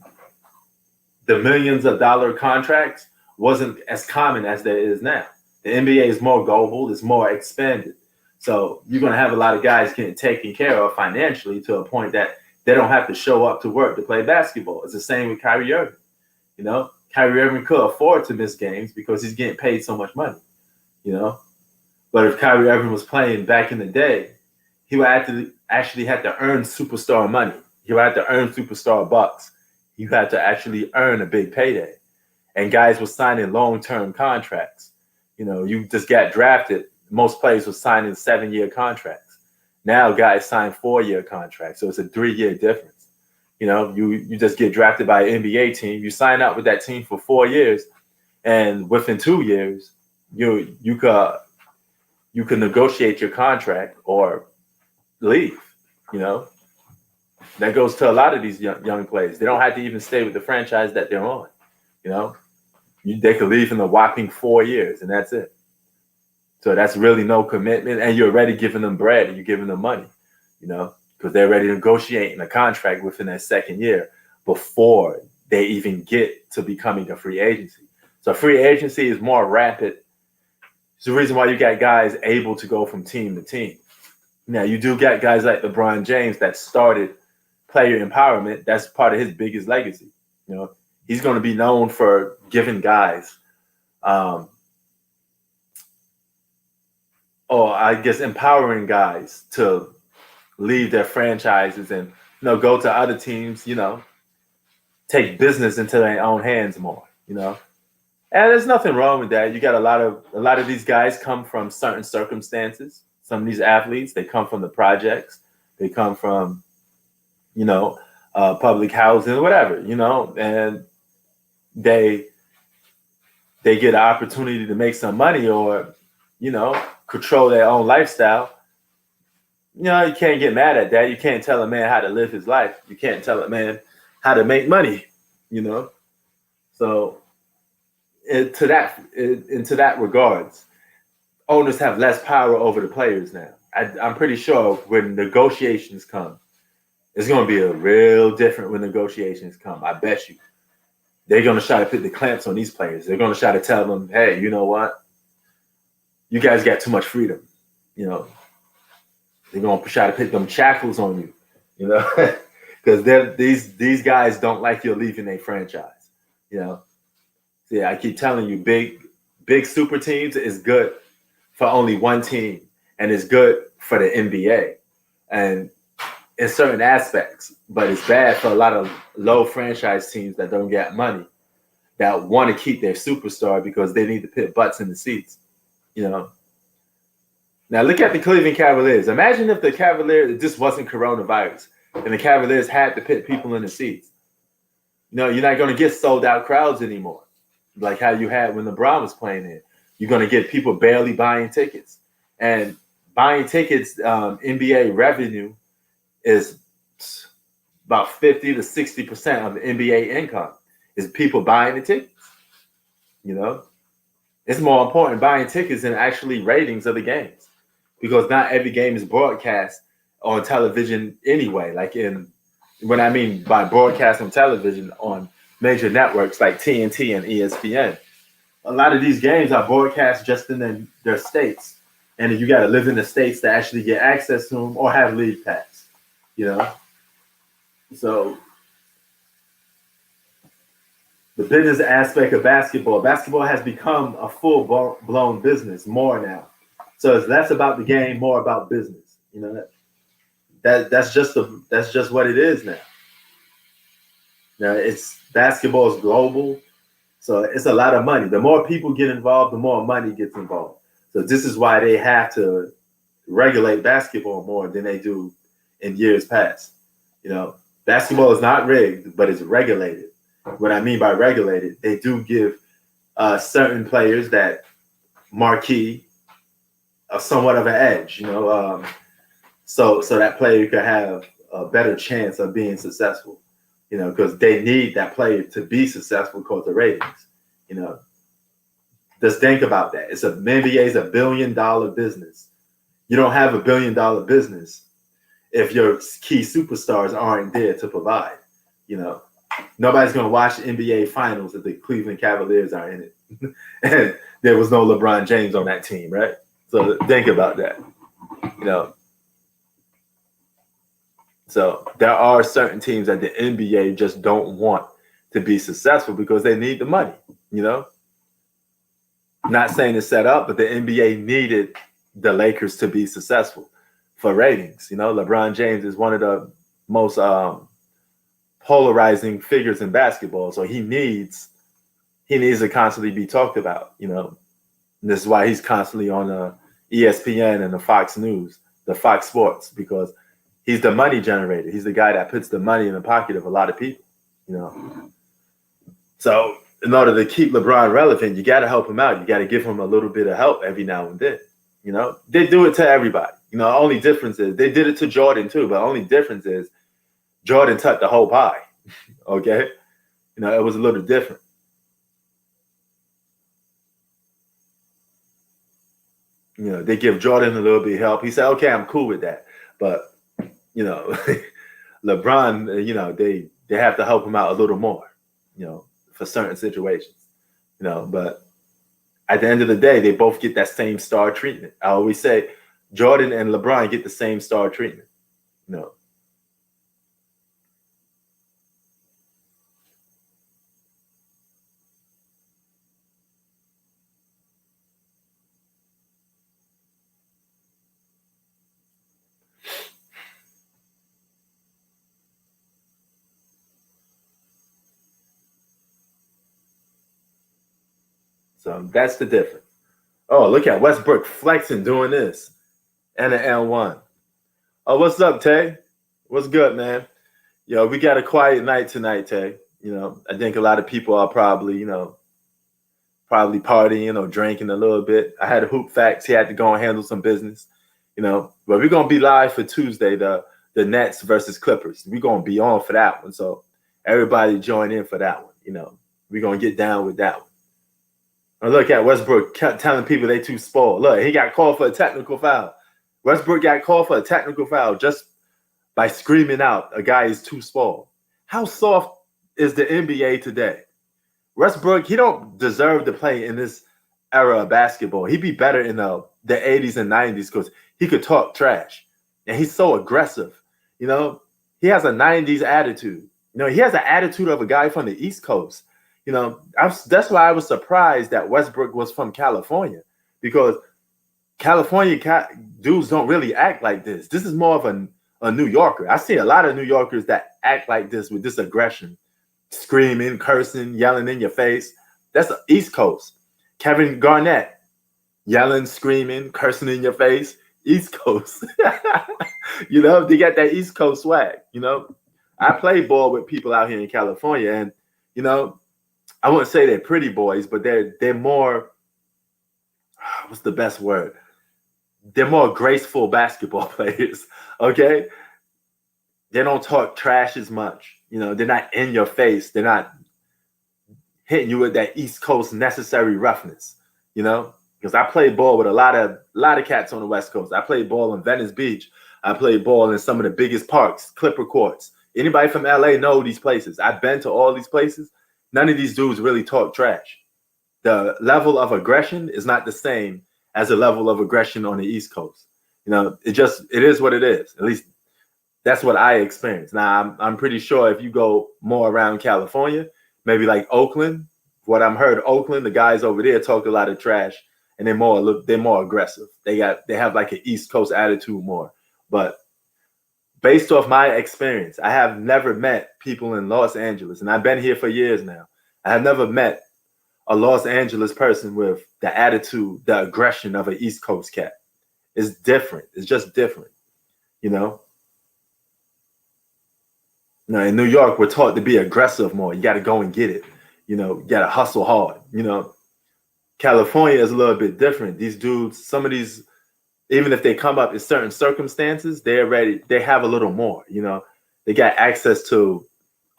the millions of dollar contracts wasn't as common as there is now. The NBA is more global, it's more expanded. So you're going to have a lot of guys getting taken care of financially to a point that they don't have to show up to work to play basketball. It's the same with Kyrie Irving. Kyrie Irving could afford to miss games because he's getting paid so much money, But if Kyrie Irving was playing back in the day, he would actually have to earn superstar money. He would have to earn superstar bucks. You had to actually earn a big payday. And guys were signing long-term contracts. You just got drafted. Most players were signing 7-year contracts. Now guys sign 4-year contracts. So it's a 3-year difference. You just get drafted by an NBA team. You sign up with that team for 4 years. And within 2 years, you can negotiate your contract or leave, That goes to a lot of these young players. They don't have to even stay with the franchise that they're on, They could leave in a whopping 4 years, and that's it. So that's really no commitment, and you're already giving them bread, and you're giving them money, because they're already negotiating a contract within their second year before they even get to becoming a free agency. So free agency is more rapid. It's the reason why you got guys able to go from team to team. Now, you do get guys like LeBron James that started player empowerment. That's part of his biggest legacy. He's going to be known for giving guys, empowering guys to leave their franchises and, go to other teams, take business into their own hands more, And there's nothing wrong with that. You got a lot of these guys come from certain circumstances. Some of these athletes, they come from the projects. They come from, public housing or whatever, and they get an opportunity to make some money or, control their own lifestyle. You can't get mad at that. You can't tell a man how to live his life. You can't tell a man how to make money, So into that regards, owners have less power over the players now. I'm pretty sure when negotiations come, it's going to be a real different when negotiations come. I bet you. They're going to try to put the clamps on these players. They're going to try to tell them, hey, you know what? you guys got too much freedom. You know, they're gonna try to put them shackles on you. You know, because these guys don't like you leaving their franchise. You know, see, I keep telling you, big super teams is good for only one team, and it's good for the NBA, and in certain aspects, but it's bad for a lot of low franchise teams that don't get money, that want to keep their superstar because they need to put butts in the seats. You know. Now look at the Cleveland Cavaliers. Imagine if the Cavaliers just wasn't coronavirus and the Cavaliers had to put people in the seats. You know, you're not going to get sold out crowds anymore, like how you had when LeBron was playing in. You're going to get people barely buying tickets, and buying tickets, NBA revenue is about 50 to 60% of the NBA income is people buying the tickets. You know, it's more important buying tickets than actually ratings of the games, because not every game is broadcast on television anyway. Like when I mean by broadcast on television, on major networks like TNT and ESPN, a lot of these games are broadcast just in their states, and you got to live in the states to actually get access to them or have league pass. You know, so the business aspect of basketball has become a full-blown business more now. So it's less about the game, more about business. You know, that's just what it is now. Now it's basketball is global, so it's a lot of money. The more people get involved, the more money gets involved. So this is why they have to regulate basketball more than they do in years past. You know, basketball is not rigged, but it's regulated. What I mean by regulated, they do give certain players that marquee somewhat of an edge, you know, so that player could have a better chance of being successful, you know, because they need that player to be successful because of ratings, you know. Just think about that. NBA is $1 billion business. You don't have $1 billion business if your key superstars aren't there to provide, you know. Nobody's going to watch the NBA Finals if the Cleveland Cavaliers are in it. And there was no LeBron James on that team, right? So think about that, you know. So there are certain teams that the NBA just don't want to be successful because they need the money, you know. Not saying it's set up, but the NBA needed the Lakers to be successful for ratings. You know, LeBron James is one of the most polarizing figures in basketball, so he needs to constantly be talked about. You know, and this is why he's constantly on ESPN and the Fox News, the Fox Sports, because he's the money generator. He's the guy that puts the money in the pocket of a lot of people. You know, so in order to keep LeBron relevant, you got to help him out. You got to give him a little bit of help every now and then. You know, they do it to everybody. You know, only difference is they did it to Jordan too, but only difference is Jordan took the whole pie. Okay, you know, it was a little different. You know, they give Jordan a little bit of help. He said, "Okay, I'm cool with that," but you know, LeBron, you know, they have to help him out a little more. You know, for certain situations. You know, but at the end of the day, they both get that same star treatment. I always say Jordan and LeBron get the same star treatment. You know. So that's the difference. Oh, look at Westbrook flexing doing this. And an L1. Oh, what's up, Tay? What's good, man? Yo, we got a quiet night tonight, Tay. You know, I think a lot of people are probably, you know, probably partying or drinking a little bit. I had a hoop facts. He had to go and handle some business, you know. But we're going to be live for Tuesday, the Nets versus Clippers. We're going to be on for that one. So everybody join in for that one, you know. We're going to get down with that one. And look at Westbrook telling people they too spoiled. Look, he got called for a technical foul. Westbrook got called for a technical foul just by screaming out a guy is too spoiled. How soft is the NBA today? Westbrook, he don't deserve to play in this era of basketball. He'd be better in the 80s and 90s because he could talk trash. And he's so aggressive. You know, he has a 90s attitude. You know, he has an attitude of a guy from the East Coast. You know, that's why I was surprised that Westbrook was from California, because California dudes don't really act like this. This is more of a New Yorker. I see a lot of New Yorkers that act like this with this aggression, screaming, cursing, yelling in your face. That's the East Coast. Kevin Garnett, yelling, screaming, cursing in your face. East Coast. You know, they got that East Coast swag. You know, I play ball with people out here in California, and you know, I wouldn't say they're pretty boys, but they're more. What's the best word? They're more graceful basketball players. Okay, they don't talk trash as much. You know, they're not in your face. They're not hitting you with that East Coast necessary roughness. You know, because I played ball with a lot of cats on the West Coast. I played ball in Venice Beach. I played ball in some of the biggest parks, Clipper Courts. Anybody from LA know these places. I've been to all these places. None of these dudes really talk trash. The level of aggression is not the same as the level of aggression on the East Coast. You know, it is what it is. At least that's what I experienced. Now, I'm pretty sure if you go more around California, maybe like Oakland, what I'm heard, Oakland, the guys over there talk a lot of trash, and they're more aggressive. They have like an East Coast attitude more. But based off my experience, I have never met people in Los Angeles, and I've been here for years now. I have never met a Los Angeles person with the attitude, the aggression of an East Coast cat. It's different. It's just different, you know? Now, in New York, we're taught to be aggressive more. You got to go and get it. You know, you got to hustle hard. You know, California is a little bit different. These dudes, some of these, even if they come up in certain circumstances, they have a little more, you know, they got access to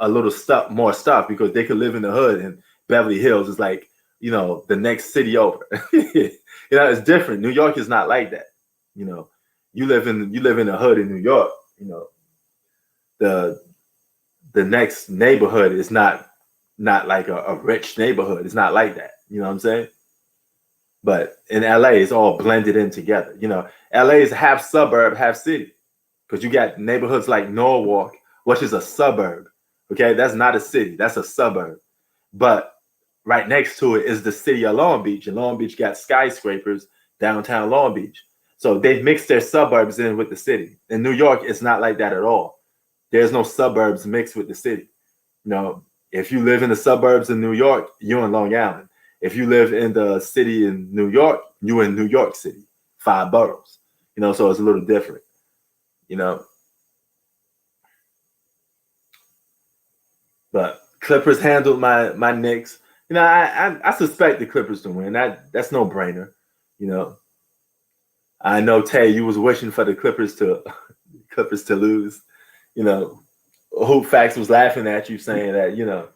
a little more stuff because they could live in the hood, and Beverly Hills is like, you know, the next city over. You know, it's different. New York is not like that. You know, you live in the hood in New York, you know, the next neighborhood is not like a rich neighborhood. It's not like that. You know what I'm saying? But in LA, it's all blended in together. You know, LA is half suburb, half city, because you got neighborhoods like Norwalk, which is a suburb. Okay, that's not a city, that's a suburb. But right next to it is the city of Long Beach, and Long Beach got skyscrapers, downtown Long Beach. So they've mixed their suburbs in with the city. In New York, it's not like that at all. There's no suburbs mixed with the city. You know, if you live in the suburbs in New York, you're in Long Island. If you live in the city in New York, you're in New York City, 5 boroughs. You know, so it's a little different. You know, but Clippers handled my Knicks. You know, I suspect the Clippers to win. That's no brainer. You know, I know Tay, you was wishing for the Clippers to lose. You know, Hoop Facts was laughing at you saying that, you know,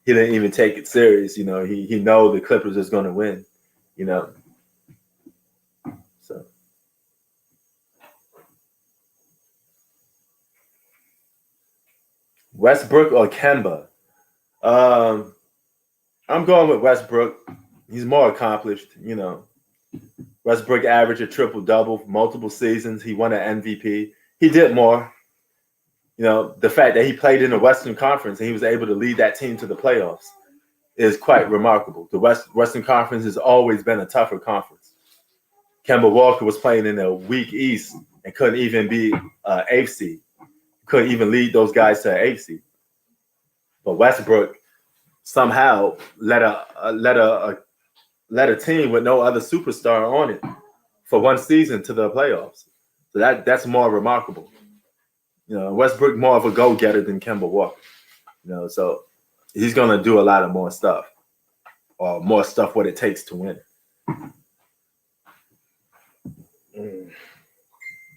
he didn't even take it serious. You know, he know the Clippers is going to win. You know, so Westbrook or Kemba? I'm going with Westbrook. He's more accomplished. You know, Westbrook averaged a triple-double multiple seasons. He won an MVP. He did more. You know, the fact that he played in the Western Conference and he was able to lead that team to the playoffs is quite remarkable. The Western Conference has always been a tougher conference. Kemba Walker was playing in a weak East and couldn't even be eighth seed. Couldn't even lead those guys to an eighth seed. But Westbrook somehow led a team with no other superstar on it for one season to the playoffs. So that's more remarkable. You know, Westbrook more of a go-getter than Kemba Walker. You know, so he's gonna do a lot of more stuff, or more stuff what it takes to win.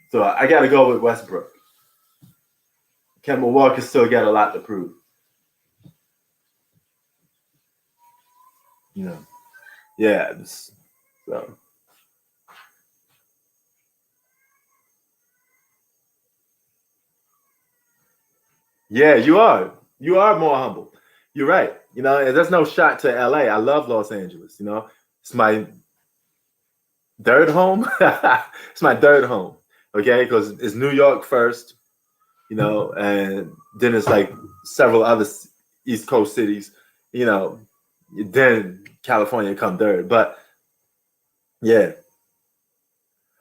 So I gotta go with Westbrook. Kemba Walker still got a lot to prove. You know, yeah. So. Yeah, you are. You are more humble. You're right. You know, and there's no shot to LA. I love Los Angeles. You know, It's my third home. It's my third home. Okay, because it's New York first, and then it's like several other East Coast cities, then California come third. But yeah.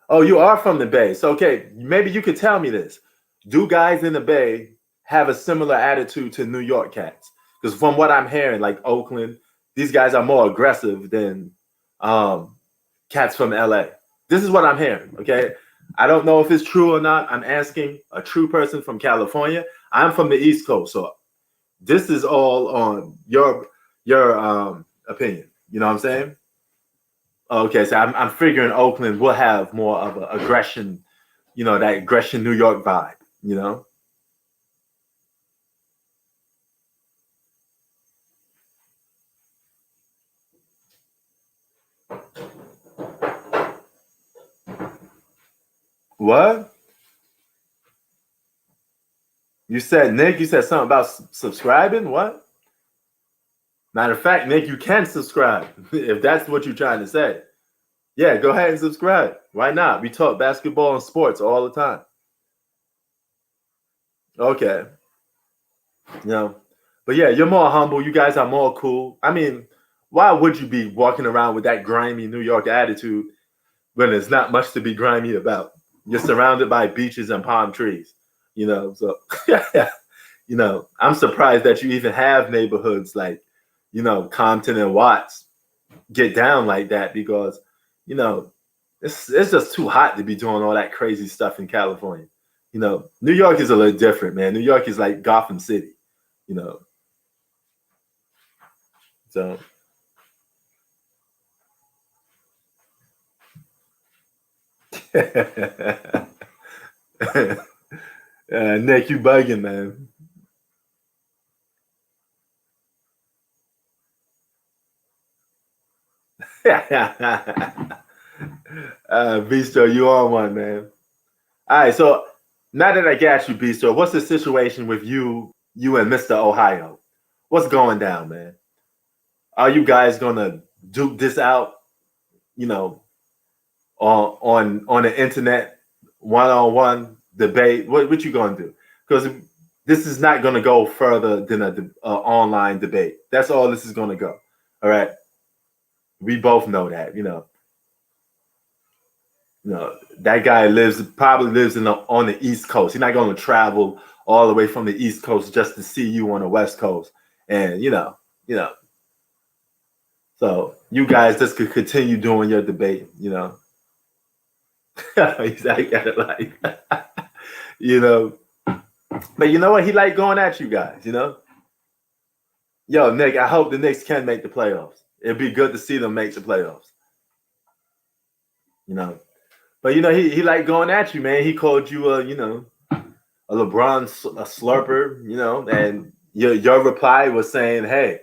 Oh, you are from the Bay. So okay, maybe you could tell me this. Do guys in the Bay have a similar attitude to New York cats? Because from what I'm hearing, like Oakland, these guys are more aggressive than cats from LA. This is what I'm hearing. Okay. I don't know if it's true or not. I'm asking a true person from California. I'm from the East Coast, so this is all on your opinion. You know what I'm saying? Okay, so I'm figuring Oakland will have more of an aggression, that aggression New York vibe, What? You said, Nick, you said something about subscribing? What? Matter of fact, Nick, you can subscribe if that's what you're trying to say. Yeah, go ahead and subscribe. Why not? We talk basketball and sports all the time. Okay. But yeah, you're more humble. You guys are more cool. I mean, why would you be walking around with that grimy New York attitude when there's not much to be grimy about? You're surrounded by beaches and palm trees, so I'm surprised that you even have neighborhoods like, Compton and Watts get down like that because, it's just too hot to be doing all that crazy stuff in California. New York is a little different, man. New York is like Gotham City, so. Nick, you bugging, man. Bistro, you on one, man. All right, so now that I got you, Bistro, what's the situation with you and Mr. Ohio? What's going down, man? Are you guys gonna duke this out, on the internet, one-on-one debate? What you gonna do? Because this is not gonna go further than a online debate. That's all this is gonna go. All right. We both know that, that guy probably lives on the East Coast. He's not going to travel all the way from the East Coast just to see you on the West Coast. And so you guys just could continue doing your debate. He's like, But you know what? He like going at you guys. Yo, Nick, I hope the Knicks can make the playoffs. It'd be good to see them make the playoffs. But he like going at you, man. He called you a LeBron a slurper, and your reply was saying, hey,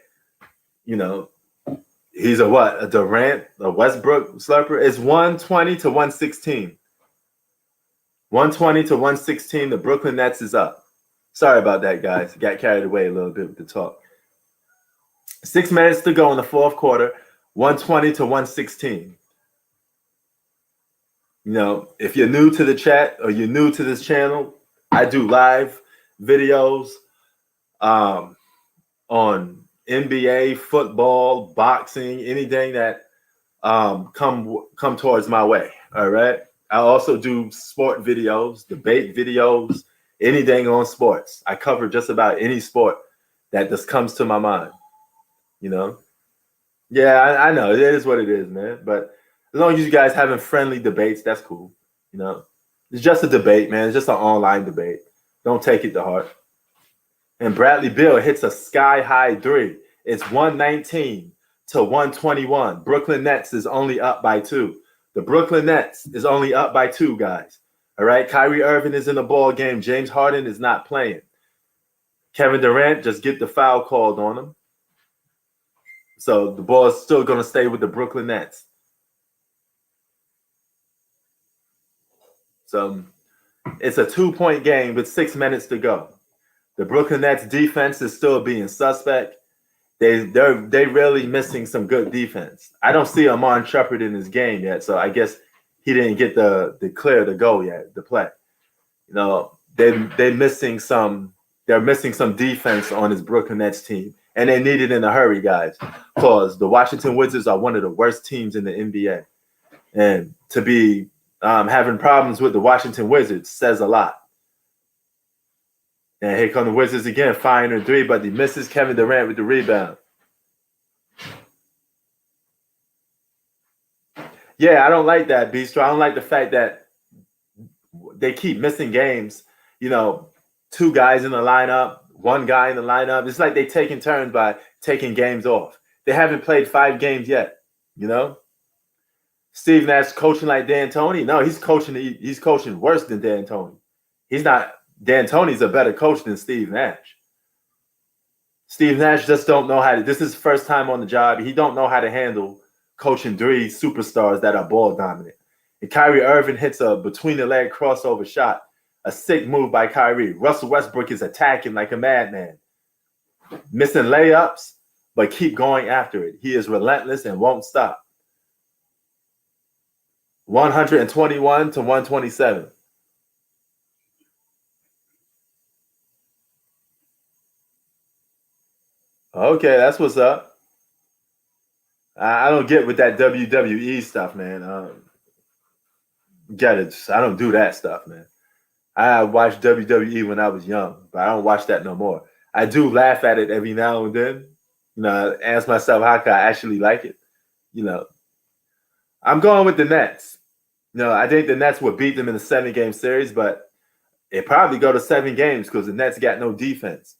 he's a Durant, a Westbrook slurper. It's 120 to 116. 120 to 116. The Brooklyn Nets is up. Sorry about that, guys. Got carried away a little bit with the talk. 6 minutes to go in the fourth quarter. 120 to 116. If you're new to the chat or you're new to this channel, I do live videos on NBA, football, boxing, anything that come towards my way. All right. I also do sport videos, debate videos, anything on sports. I cover just about any sport that just comes to my mind. Yeah, I know it is what it is, man. But as long as you guys having friendly debates, that's cool. It's just a debate, man. It's just an online debate. Don't take it to heart. And Bradley Beal hits a sky-high three. It's 119 to 121. Brooklyn Nets is only up by 2. The Brooklyn Nets is only up by 2, guys. All right? Kyrie Irving is in the ball game. James Harden is not playing. Kevin Durant just get the foul called on him. So the ball is still going to stay with the Brooklyn Nets. So it's a 2-point game with 6 minutes to go. The Brooklyn Nets defense is still being suspect. They really missing some good defense. I don't see Amon Shepard in his game yet, so I guess he didn't get the clear to go yet to play. You know, they missing some. They're missing some defense on his Brooklyn Nets team, and they need it in a hurry, guys, because the Washington Wizards are one of the worst teams in the NBA, and to be having problems with the Washington Wizards says a lot. And here come the Wizards again, firing a three, but he misses Kevin Durant with the rebound. Yeah, I don't like that, Bistro. I don't like the fact that they keep missing games. You know, two guys in the lineup, one guy in the lineup. It's like they taking turns by taking games off. They haven't played 5 games yet. You know, Steve Nash coaching like D'Antoni. No, he's coaching. He's coaching worse than D'Antoni. He's not. D'Antoni's a better coach than Steve Nash. Steve Nash just don't know how to. This is his first time on the job. He don't know how to handle coaching 3 superstars that are ball dominant. And Kyrie Irving hits a between the leg crossover shot, a sick move by Kyrie. Russell Westbrook is attacking like a madman, missing layups, but keep going after it. He is relentless and won't stop. 121 to 127. Okay, that's what's up. I don't get with that WWE stuff, man. Get it? I don't do that stuff, man. I watched WWE when I was young, but I don't watch that no more. I do laugh at it every now and then. You know, I ask myself how could I actually like it. You know, I'm going with the Nets. You know, I think the Nets would beat them in a 7-game series, but it probably go to 7 games because the Nets got no defense.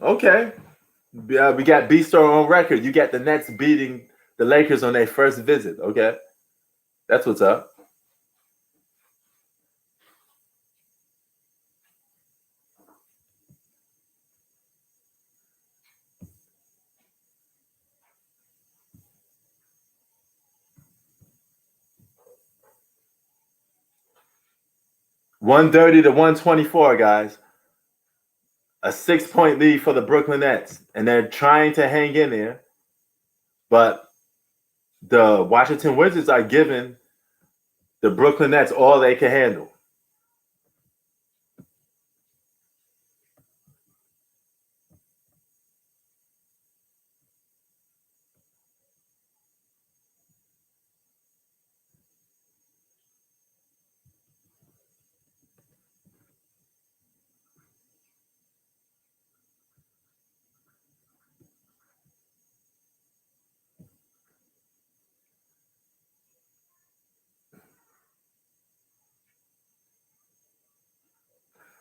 Okay. We got Bistro on record. You got the Nets beating the Lakers on their first visit. Okay. That's what's up. $130 to 124, guys. A 6-point lead for the Brooklyn Nets. And they're trying to hang in there. But the Washington Wizards are giving the Brooklyn Nets all they can handle.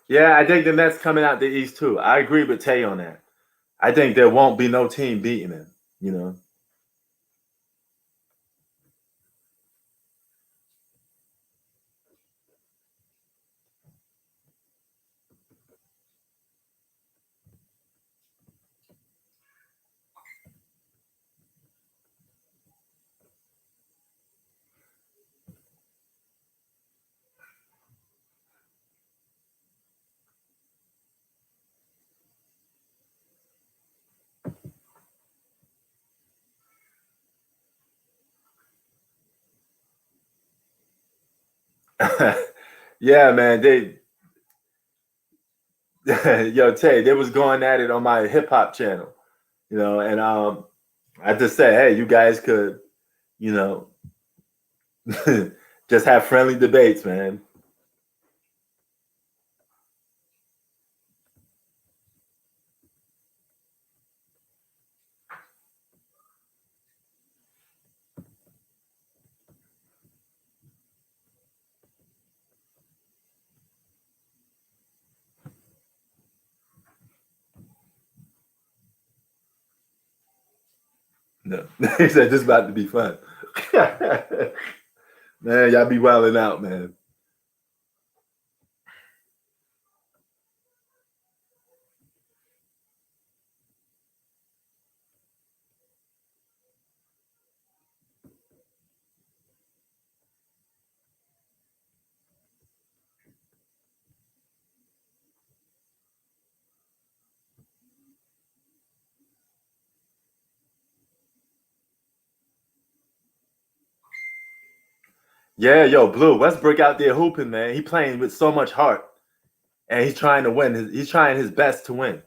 Yeah, I think the Nets coming out the East too. I agree with Tay on that. I think there won't be no team beating them, you know. Yeah, man. They yo, Tay, they was going at it on my hip hop channel, you know, and I just said, hey, you guys could, you know, just have friendly debates, man. No. He said this about to be fun. Man, y'all be wilding out, man. Yeah, yo, Blue Westbrook out there hooping, man. He playing with so much heart, and he's trying to win. He's trying his best to win.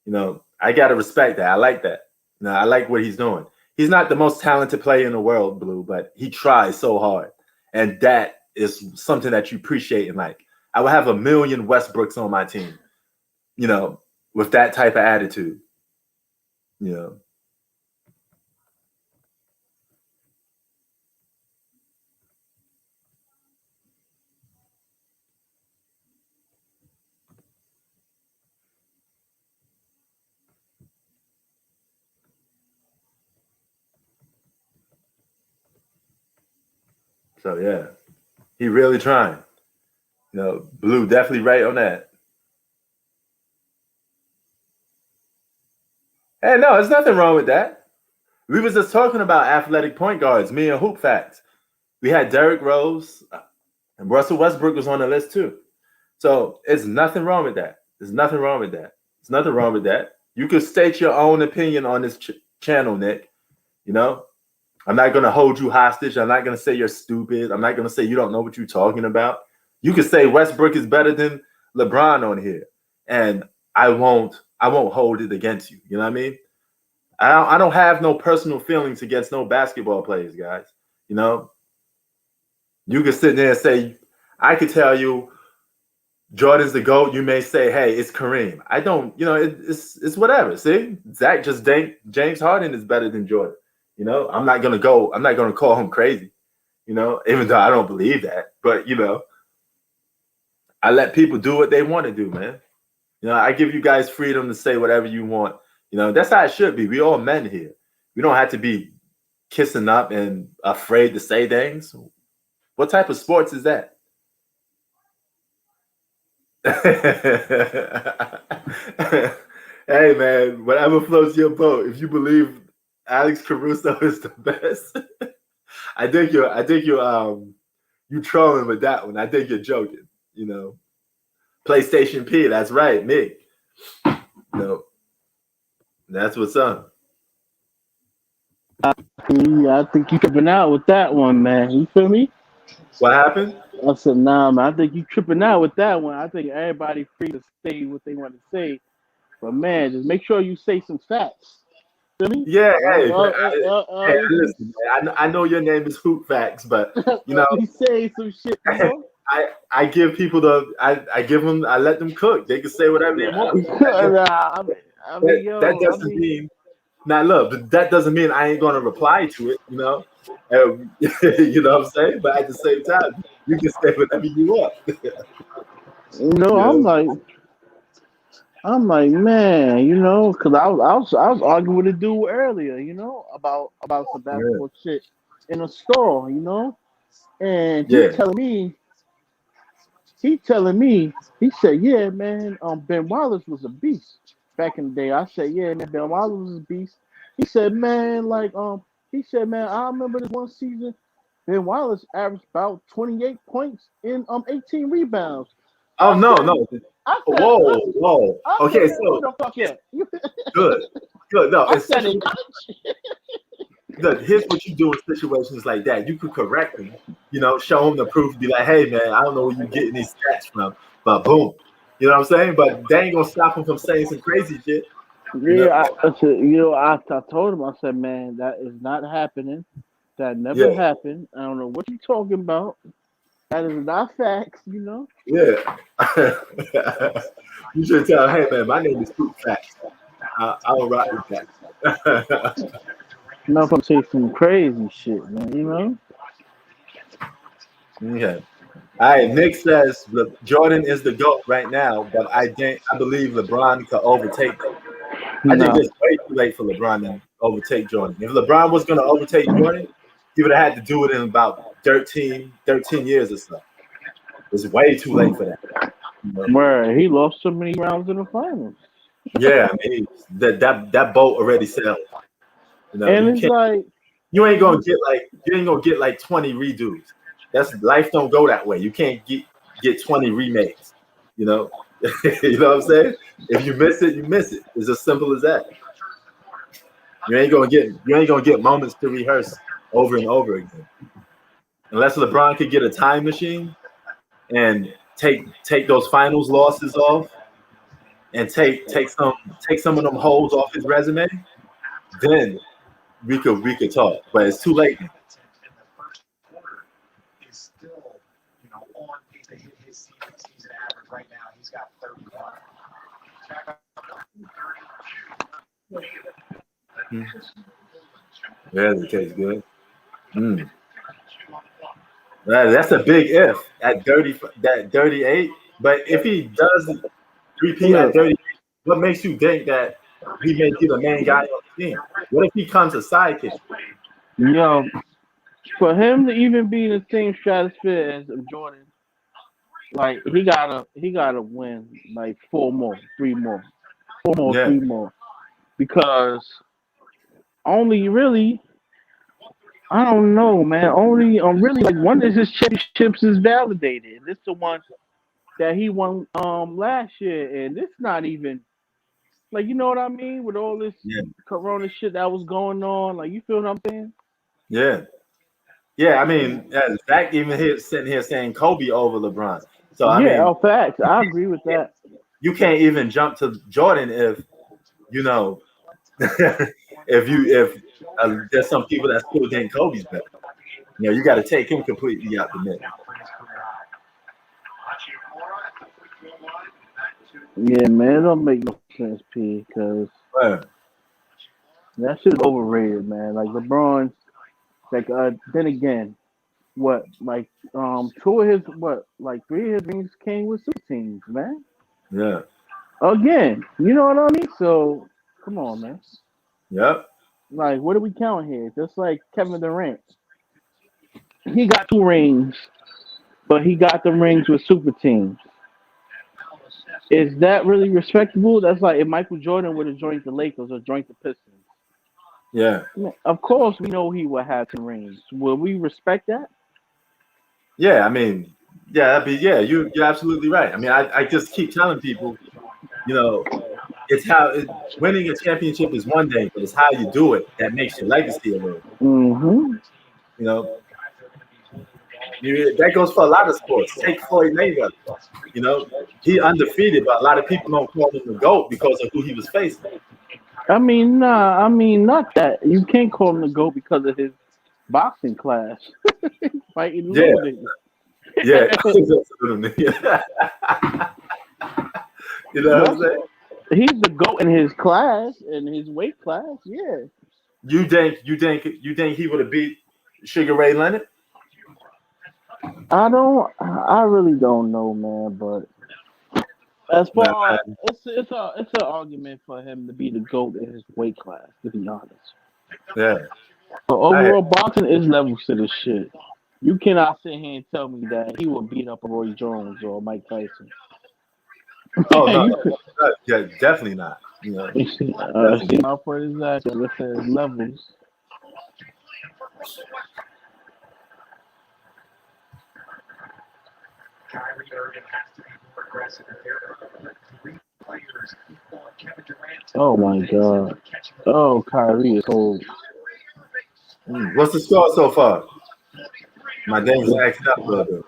You know, I gotta respect that. I like that. You know, I like what he's doing. He's not the most talented player in the world, Blue, but he tries so hard, and that is something that you appreciate in life. I would have 1,000,000 Westbrooks on my team. You know, with that type of attitude. You know. So yeah, he really trying. You know, Blue definitely right on that. Hey, no, there's nothing wrong with that. We was just talking about athletic point guards, me and Hoop Facts. We had Derrick Rose and Russell Westbrook was on the list too. So it's nothing wrong with that. There's nothing wrong with that. There's nothing wrong with that. You could state your own opinion on this channel, Nick. You know, I'm not going to hold you hostage. I'm not going to say you're stupid. I'm not going to say you don't know what you're talking about. You could say Westbrook is better than LeBron on here, and I won't hold it against you. You know what I mean? I don't have no personal feelings against no basketball players, guys. You know, you could sit there and say, I could tell you Jordan's the GOAT. You may say, hey, it's Kareem. I don't, you know, it's whatever. See, Zach just James Harden is better than Jordan. You know, I'm not gonna call him crazy, you know, even though I don't believe that. But you know, I let people do what they want to do, man. You know, I give you guys freedom to say whatever you want. You know, that's how it should be. We all men here. We don't have to be kissing up and afraid to say things. What type of sports is that? Hey man, whatever floats your boat. If you believe Alex Caruso is the best, I think you trolling with that one. I think you're joking. You know, PlayStation P. That's right, Mick. No, that's what's up. Yeah, I think you tripping out with that one, man. You feel me? What happened? I said, nah, man. I think you tripping out with that one. I think everybody free to say what they want to say, but man, just make sure you say some facts. Feel me? Yeah, hey, hey, You listen, man, I know your name is Hoop Facts, but you know, you say some shit, you know? I give people I let them cook. They can say whatever they want. I mean, yo, That doesn't mean now look, but that doesn't mean I ain't gonna reply to it, you know. You know what I'm saying? But at the same time, you can say whatever you want. you know, You know? I'm like, man, you know, because I was arguing with a dude earlier, you know, about some Yeah. basketball shit in a store, you know, and Yeah. he telling me, he said, yeah, man, Ben Wallace was a beast back in the day. I said, yeah, man, Ben Wallace was a beast. He said, man, he said, man, I remember this one season, Ben Wallace averaged about 28 points in 18 rebounds. Oh I no, said, no. I said, Whoa, whoa. I said, Okay, man, who so the fuck yeah? good. Good. No, I in said it. look, here's what you do in situations like that. You could correct them, you know, show them the proof, be like, hey man, I don't know where you getting these stats from, but boom. You know what I'm saying? But they ain't gonna stop them from saying some crazy shit. You know? Yeah, I said, you know, I told him, I said, man, that is not happening. That never Yeah, happened. I don't know what you're talking about. That is not facts, you know. yeah. You should tell, hey man, my name is Fruit Facts. I'll rock with that. Not gonna say some crazy shit, man. You know. Okay. All right, Nick says Jordan is the GOAT right now, but I believe LeBron could overtake him. I think No. it's way too late for LeBron to overtake Jordan. If LeBron was going to overtake Jordan, he would have had to do it in about 13 years or so. It's way too late for that. You know? Where he lost so many rounds in the finals, Yeah, I mean, that boat already sailed. You know, and it's like, you ain't gonna get like 20 redos. That's life don't go that way. You can't get 20 remakes. You know, you know what I'm saying? If you miss it, you miss it. It's as simple as that. You ain't gonna get moments to rehearse over and over again. unless LeBron could get a time machine and take those finals losses off and take some of them holes off his resume, then we could talk. But it's too late. Yeah, it tastes good. That's a big if at 38. But if he does repeat at 38, what makes you think that he may be the main guy on the team? What if he comes a sidekick? Yo, for him to even be in the same stratosphere as Jordan, like he gotta win like 4 more, 3 more, 4 more, Yeah. 3 more, because only really, I don't know, man. Only really like one of his championships is validated. This the one that he won last year, and this not even like, you know what I mean, with all this Yeah. Corona shit that was going on. Like, you feel what I'm saying? Yeah. Yeah, I mean, Zach even here sitting here saying Kobe over LeBron. So I Yeah, mean, facts. I agree with that. you can't even jump to Jordan if you know if there's some people that still think Kobe's better. You know, you got to take him completely out the mix. Yeah, man, it don't make no sense, P, because Right. that shit is overrated, man. Like LeBron, like then again, what like 2 of his like 3 of his rings came with super teams, man. Yeah. Again, you know what I mean? So come on, man. Yep. Like, what do we count here? Just like Kevin Durant, he got 2 rings, but he got the rings with super teams. Is that really respectable? That's like if Michael Jordan would have joined the Lakers or joined the Pistons. Yeah. Of course, we know he would have 10 rings. Will we respect that? Yeah. I mean, yeah, you're absolutely right. I mean, I just keep telling people, you know, it's winning a championship is one thing, but it's how you do it that makes your legacy a little. Mm-hmm. You know, that goes for a lot of sports. Take Floyd Mayweather. You know, he undefeated, but a lot of people don't call him the GOAT because of who he was facing. I mean, nah. I mean, not that. You can't call him the GOAT because of his boxing class. Fighting loaded. Yeah. You know what I'm saying? He's the GOAT in his class, in his weight class. Yeah. You think he would have beat Sugar Ray Leonard? I really don't know, man. But as far as it's an argument for him to be the GOAT in his weight class, to be honest. Yeah. But overall, boxing is levels to this shit. You cannot sit here and tell me that he will beat up Roy Jones or Mike Tyson. Oh no, yeah, definitely not. You know, see how far is that? It says levels. Oh my god. Oh, Kyrie is old. What's the score so far? My game's acting up a little bit.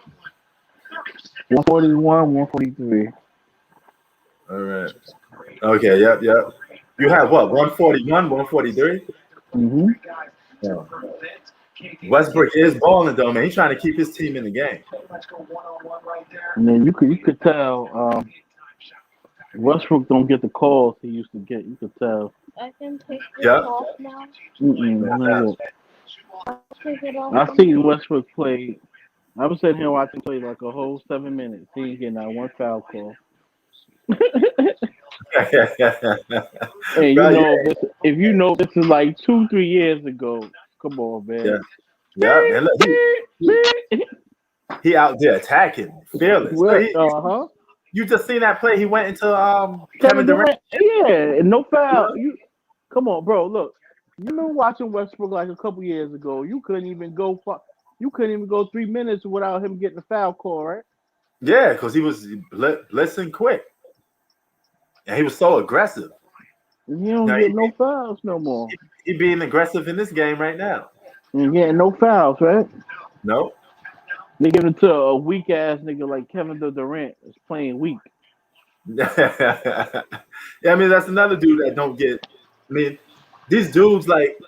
141, 143. All right. Okay. Yep. You have what? 141, 143. Mm-hmm. Oh. Westbrook is balling though, man. He's trying to keep his team in the game. And then you could tell Westbrook don't get the calls he used to get. You could tell. I can take this off now. Take it off. I seen Westbrook play. I was sitting here watching play like a whole 7 minutes. He ain't getting that one foul call. Hey, if you know this is like 2-3 years ago, come on, man. Yeah. And look, he out there attacking, fearless. You just seen that play? He went into Kevin Durant. Yeah, and no foul. Come on, bro. Look, you been watching Westbrook like a couple years ago. You couldn't even go 3 minutes without him getting a foul call, right? Yeah, because he was blitzing quick, and he was so aggressive. You don't get no fouls no more. He being aggressive in this game right now. You getting no fouls, right? No. They give it to a weak ass nigga like Kevin Durant is playing weak. Yeah, I mean that's another dude that don't get. I mean, these dudes like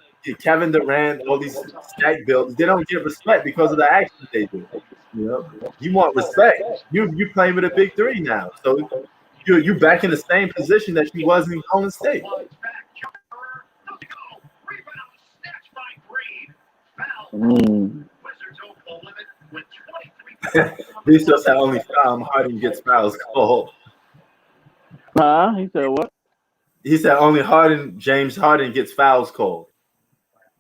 Kevin Durant, all these stack builds, they don't get respect because of the actions they do. You know, you want respect. You playing with a big three now, so you back in the same position that you was in Golden State. Mm. He still said only Harden gets fouls called. Huh? He said what? He said only James Harden gets fouls called.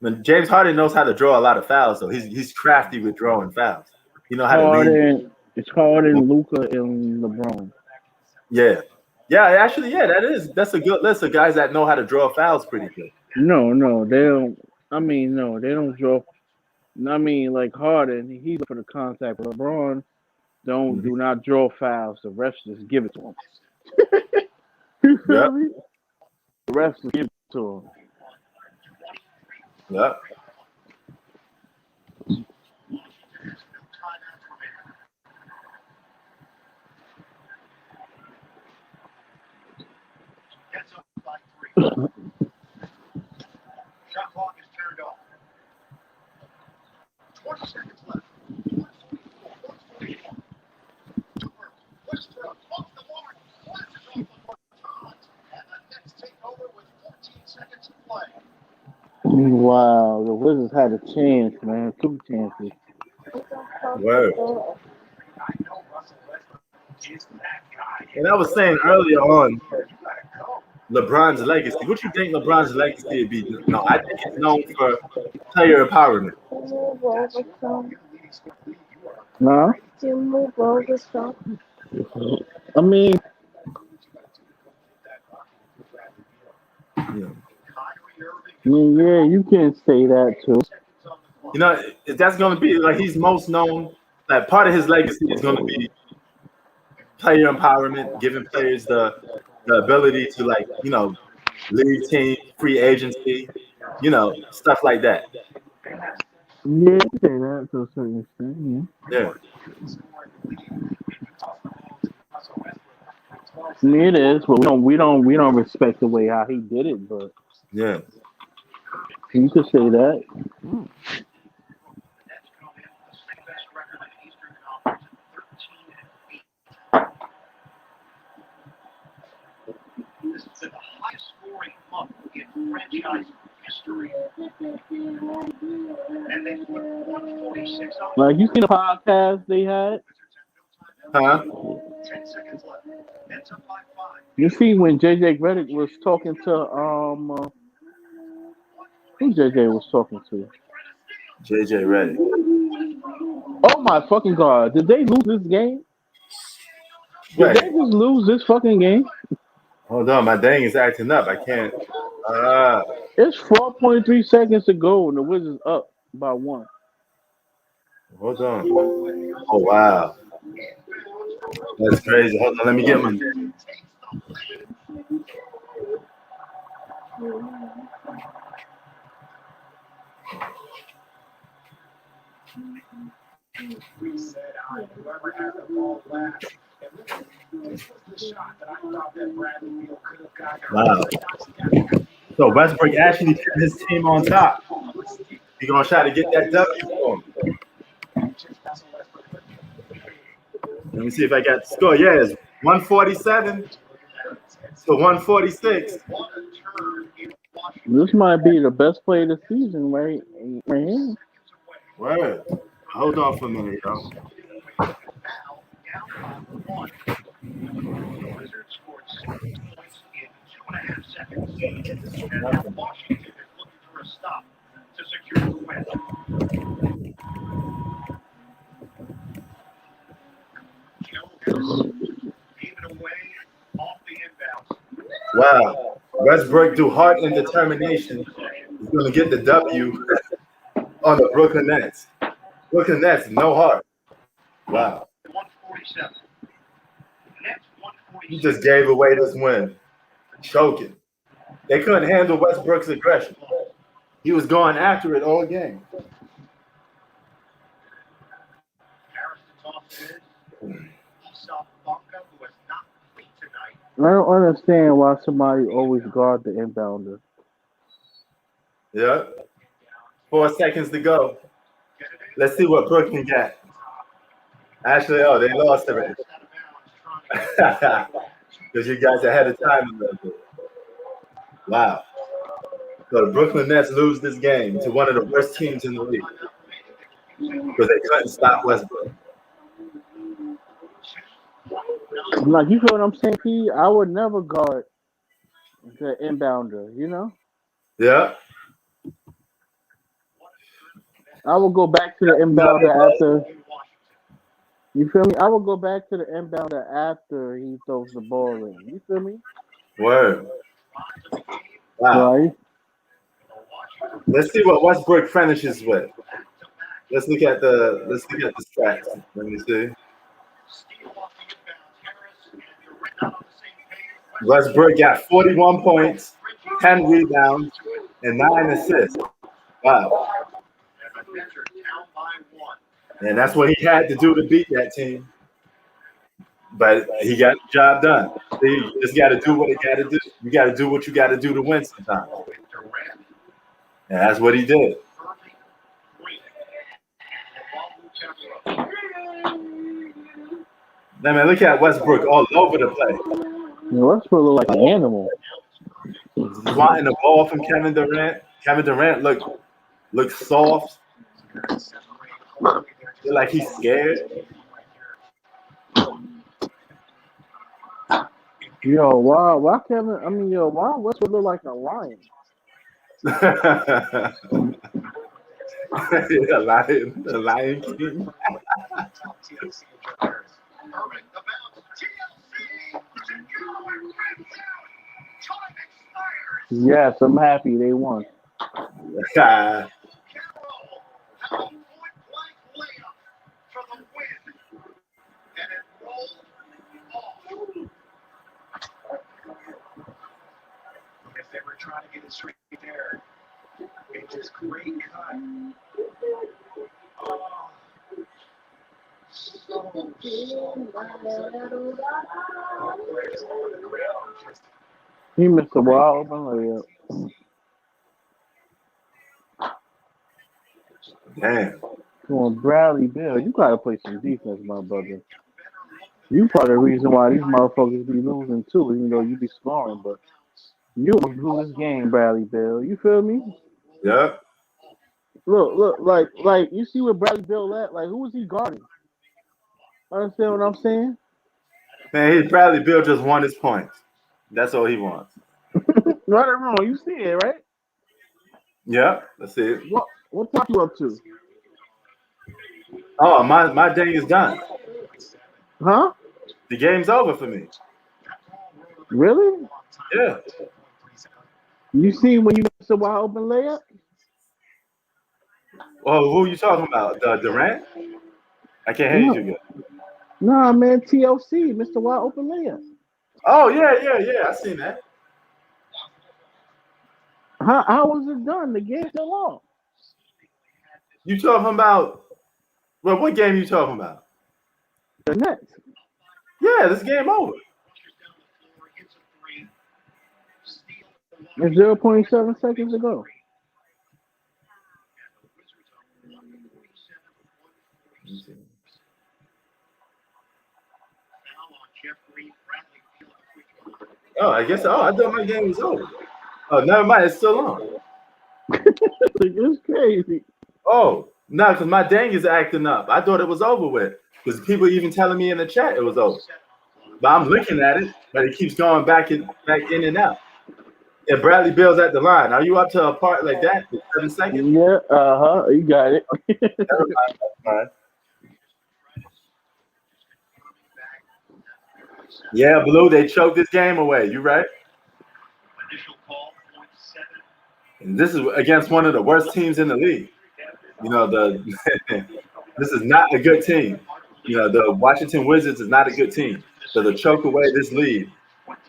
When James Harden knows how to draw a lot of fouls, so he's crafty with drawing fouls. You know how to lead. It's Harden, Luka, and LeBron. Yeah, actually, that's a good list of guys that know how to draw fouls pretty good. No, they don't. I mean, no, they don't draw. I mean, like Harden, he's for the contact. LeBron do not draw fouls. The refs just give it to him. You feel Yep. me? The refs just give it to him. Yep. Shot clock is turned off. 20 seconds left. Westbrook off the mark. Flashes off the mark. And the Nets take over with 14 seconds to play. Wow, the Wizards had a chance, man. 2 chances. Word. And I was saying earlier on, LeBron's legacy. What you think LeBron's legacy would be? No, I think it's known for player empowerment. Huh? I mean, yeah, you can say that too. You know, that's going to be like he's most known. Like part of his legacy is going to be player empowerment, giving players the ability to lead team, free agency, stuff like that. Yeah, you can say that to a certain extent. Yeah. I mean, it is, but we don't respect the way how he did it. But yeah, you could say that. This is the highest scoring month in franchise history. And they put 146 on. Like, you seen the podcast they had? Huh? 10 seconds left. Nets up by 5. You see when JJ Redick was talking to who JJ was talking to? JJ Redick. Oh my fucking god! Did they lose this game? Did they just lose this fucking game? Hold on, my dang is acting up. I can't. It's 4.3 seconds to go, and the Wizards up by 1. Hold on. Oh wow, that's crazy. Hold on, let me get my. We said, whoever had the ball last. This was the shot that I thought that Bradley Beal could have got. Wow. So Westbrook actually put his team on top. He's gonna try to get that W for him. Let me see if I got the score. Yeah, it's 147 to 146. This might be the best play of the season, right here. Word. Hold on for a minute, yo. Wizards scored 7 points in 2.5 seconds. And now Washington is looking for a stop to secure the win. Joe Harris gave it away off the inbounds. Wow. Westbrook, through heart and determination, is going to get the W on the Brooklyn Nets. Brooklyn Nets, no heart. Wow. 147. Nets 146. He just gave away this win. Choking. They couldn't handle Westbrook's aggression. He was going after it all game. Issa Bonga, who has not played tonight. I don't understand why somebody always guard the inbounder. Yeah. 4 seconds to go. Let's see what Brook can get. Actually, oh, they lost already. Because you guys are ahead of time a little bit. Wow. So the Brooklyn Nets lose this game to one of the worst teams in the league because they couldn't stop Westbrook. Like, you feel what I'm saying, P? I would never guard the inbounder, you know? Yeah. I would go back to the inbounder after. You feel me? I would go back to the inbounder after he throws the ball in. You feel me? Word. Wow. Right? Let's see what Westbrook finishes with. Let's look at the stats. Let me see. Westbrook got 41 points, 10 rebounds, and 9 assists. Wow. And that's what he had to do to beat that team. But he got the job done. You just got to do what you got to do. You got to do what you got to do to win sometimes. And that's what he did. Now, man, look at Westbrook all over the place. You know, Westbrook look like an animal. Wanting the ball from Kevin Durant. Kevin Durant look soft. Feel like he's scared. Why Kevin? I mean, why Westbrook look like a lion? the Lion King. Yes, I'm happy they won. If they were trying to get it straight there, it just great cut. Oh. He missed a wide open layup. Damn. Come on, Bradley Bill, you gotta play some defense, my brother. You part of the reason why these motherfuckers be losing too, even though you be scoring, but you almost blew this game, Bradley Bill. You feel me? Yep. Look, like you see where Bradley Bill at? Like, who is he guarding? Understand what I'm saying? Man, Bradley Bill just won his points. That's all he wants. Right or wrong, you see it, right? Yeah, let's see it. What talk you up to? Oh, my day is done. Huh? The game's over for me. Really? Yeah. You see when you missed a wide open layup? Well, who are you talking about? Durant? I can't hear you good. Nah, man, TLC, Mr. Wide Open Layup. Oh, yeah. I seen that. How was it done? The game's still on. You talking about? Well, what game you talking about? The Nets. Yeah, this game over. It's 0.7 seconds to go. Oh, I guess. Oh, I thought my game was over. Oh, never mind. It's still on. It's crazy. Oh, no, because my dang is acting up. I thought it was over with. Because people even telling me in the chat it was over. But I'm looking at it, but it keeps going back in and out. And Bradley Bill's at the line. Are you up to a part like that? 7 seconds? Yeah, you got it. Right. Yeah, Blue, they choked this game away. You right? And this is against one of the worst teams in the league. You know, this is not a good team. You know, the Washington Wizards is not a good team. So to choke away this lead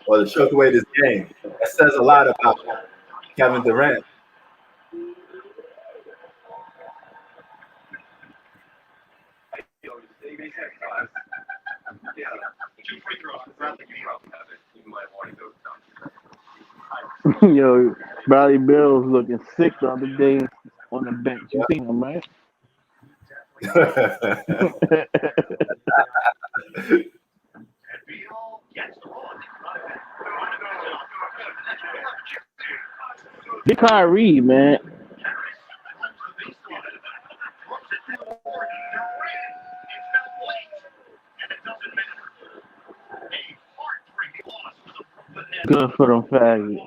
or to choke away this game, that says a lot about Kevin Durant. Two free throws for Bradley Beal. Yo, Bradley Bill was looking sick the other day on the bench. You seen him, right? And Beal gets the ball. Big Kyrie, man. Good for them faggots.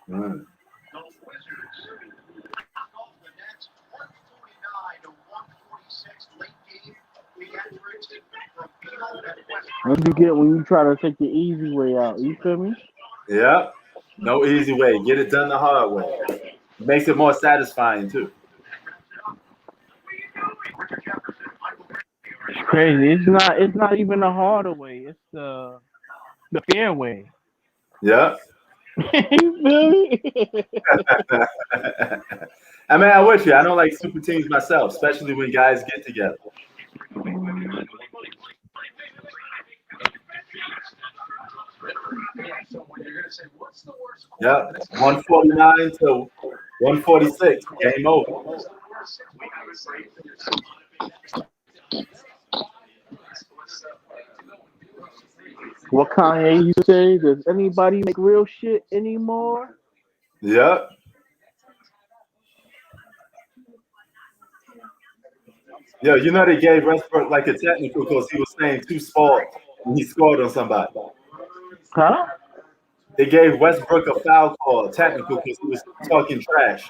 Mm. The Wizards knock off the Nets 149 to 146 late game theatrics from Beal and Westbrook. What you get when you try to take the easy way out? You feel me? Yeah. No easy way. Get it done the hard way. It makes it more satisfying too. It's crazy. It's not even the harder way. It's the fair way. Yeah. You feel me? I mean, I'm with you. I don't like super teams myself, especially when guys get together. Yeah. 149 to 146. Game over. What Kanye used to say? Does anybody make real shit anymore? Yeah. Yeah, you know they gave Westbrook like a technical because he was saying too small when he scored on somebody. Huh? They gave Westbrook a foul call, a technical, because he was talking trash.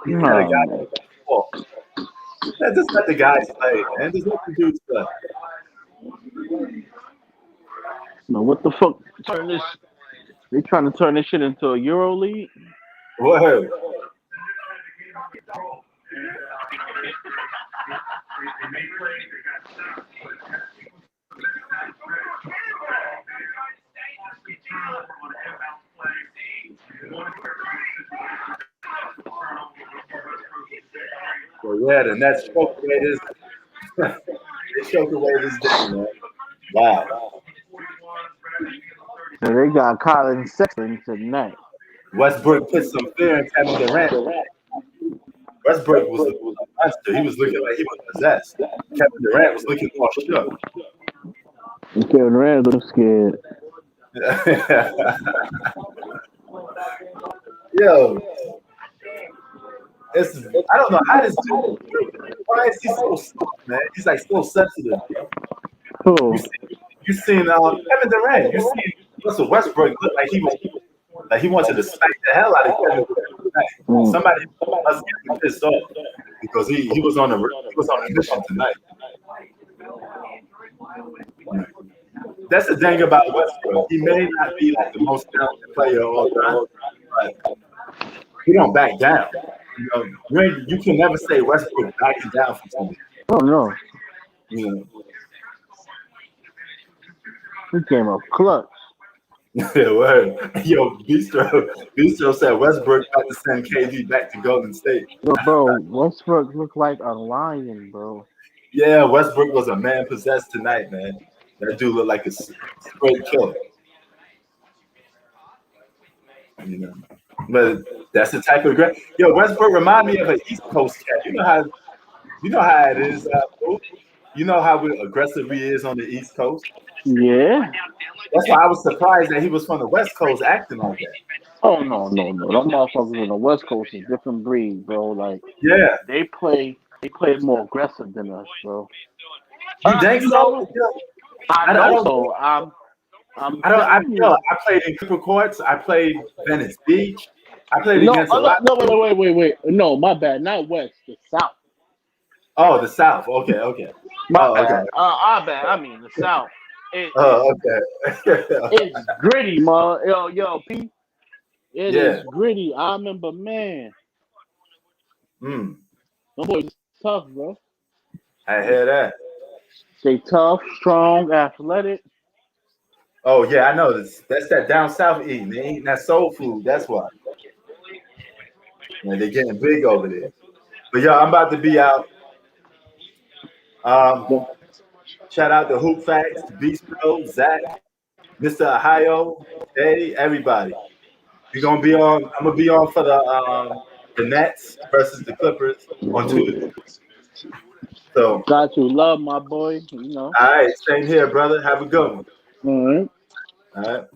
He had a guy No. ball. That's just let the guys play, man. There's nothing to do stuff. No, what the fuck? Turn this. They trying to turn this shit into a Euro League? Whoa. So yeah, the Nets choked away this. They choked away this game, man. Wow. So they got Colin Sexton tonight. Westbrook put some fear in Kevin Durant. Westbrook was a monster. He was looking like he was possessed. Kevin Durant was looking more shook. And Kevin Durant looks scared. Yo, I don't know how this dude. Why is he so soft, man? He's like so sensitive. Cool. You seen Kevin Durant? You seen Russell Westbrook look like he wanted to smack the hell out of Kevin Durant. Somebody must get him pissed off because he was on a mission tonight. That's the thing about Westbrook. He may not be like the most talented player of all time, but he don't back down. You know, you can never say Westbrook backing down from something. Oh no. You know. He came up clutch. Yeah, word. Yo, Bistro said Westbrook got to send KD back to Golden State. Yo, bro, Westbrook looked like a lion, bro. Yeah, Westbrook was a man possessed tonight, man. That dude looked like a straight killer. You know, but that's the type of great. Yo, Westbrook remind me of an East Coast cat. You know how it is. You know how aggressive he is on the East Coast. Yeah. That's why I was surprised that he was from the West Coast acting like that. Oh no. Them motherfuckers on the West Coast is a different breed, bro. Like Yeah, they play more aggressive than us, bro. you think so? I know so. I played in Cooper Courts. I played Venice Beach. I played against a lot. No, wait. No, my bad. Not West, the South. Oh, the South. Okay. My bad. Okay. Our bad. I mean the South. Okay. It's gritty, man. Yo, P. It is gritty. I remember, man. Them boys tough, bro. I hear that. They tough, strong, athletic. Oh yeah, I know this. That's that down south eating. They eating that soul food. That's why. Man, they're getting big over there. But yo, I'm about to be out. Shout out to Hoop Facts, Beast Pro, Zach, Mr. Ohio, hey, everybody. We're gonna be on. I'm gonna be on for the Nets versus the Clippers on Tuesday. So, Got you. Love, my boy. You know. all right, same here, brother. Have a good one. All right. All right.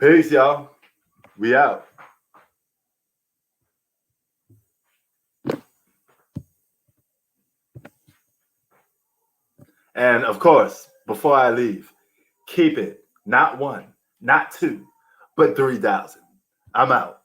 Peace, y'all. We out. And of course, before I leave, keep it not 1, not 2, but 3,000. I'm out.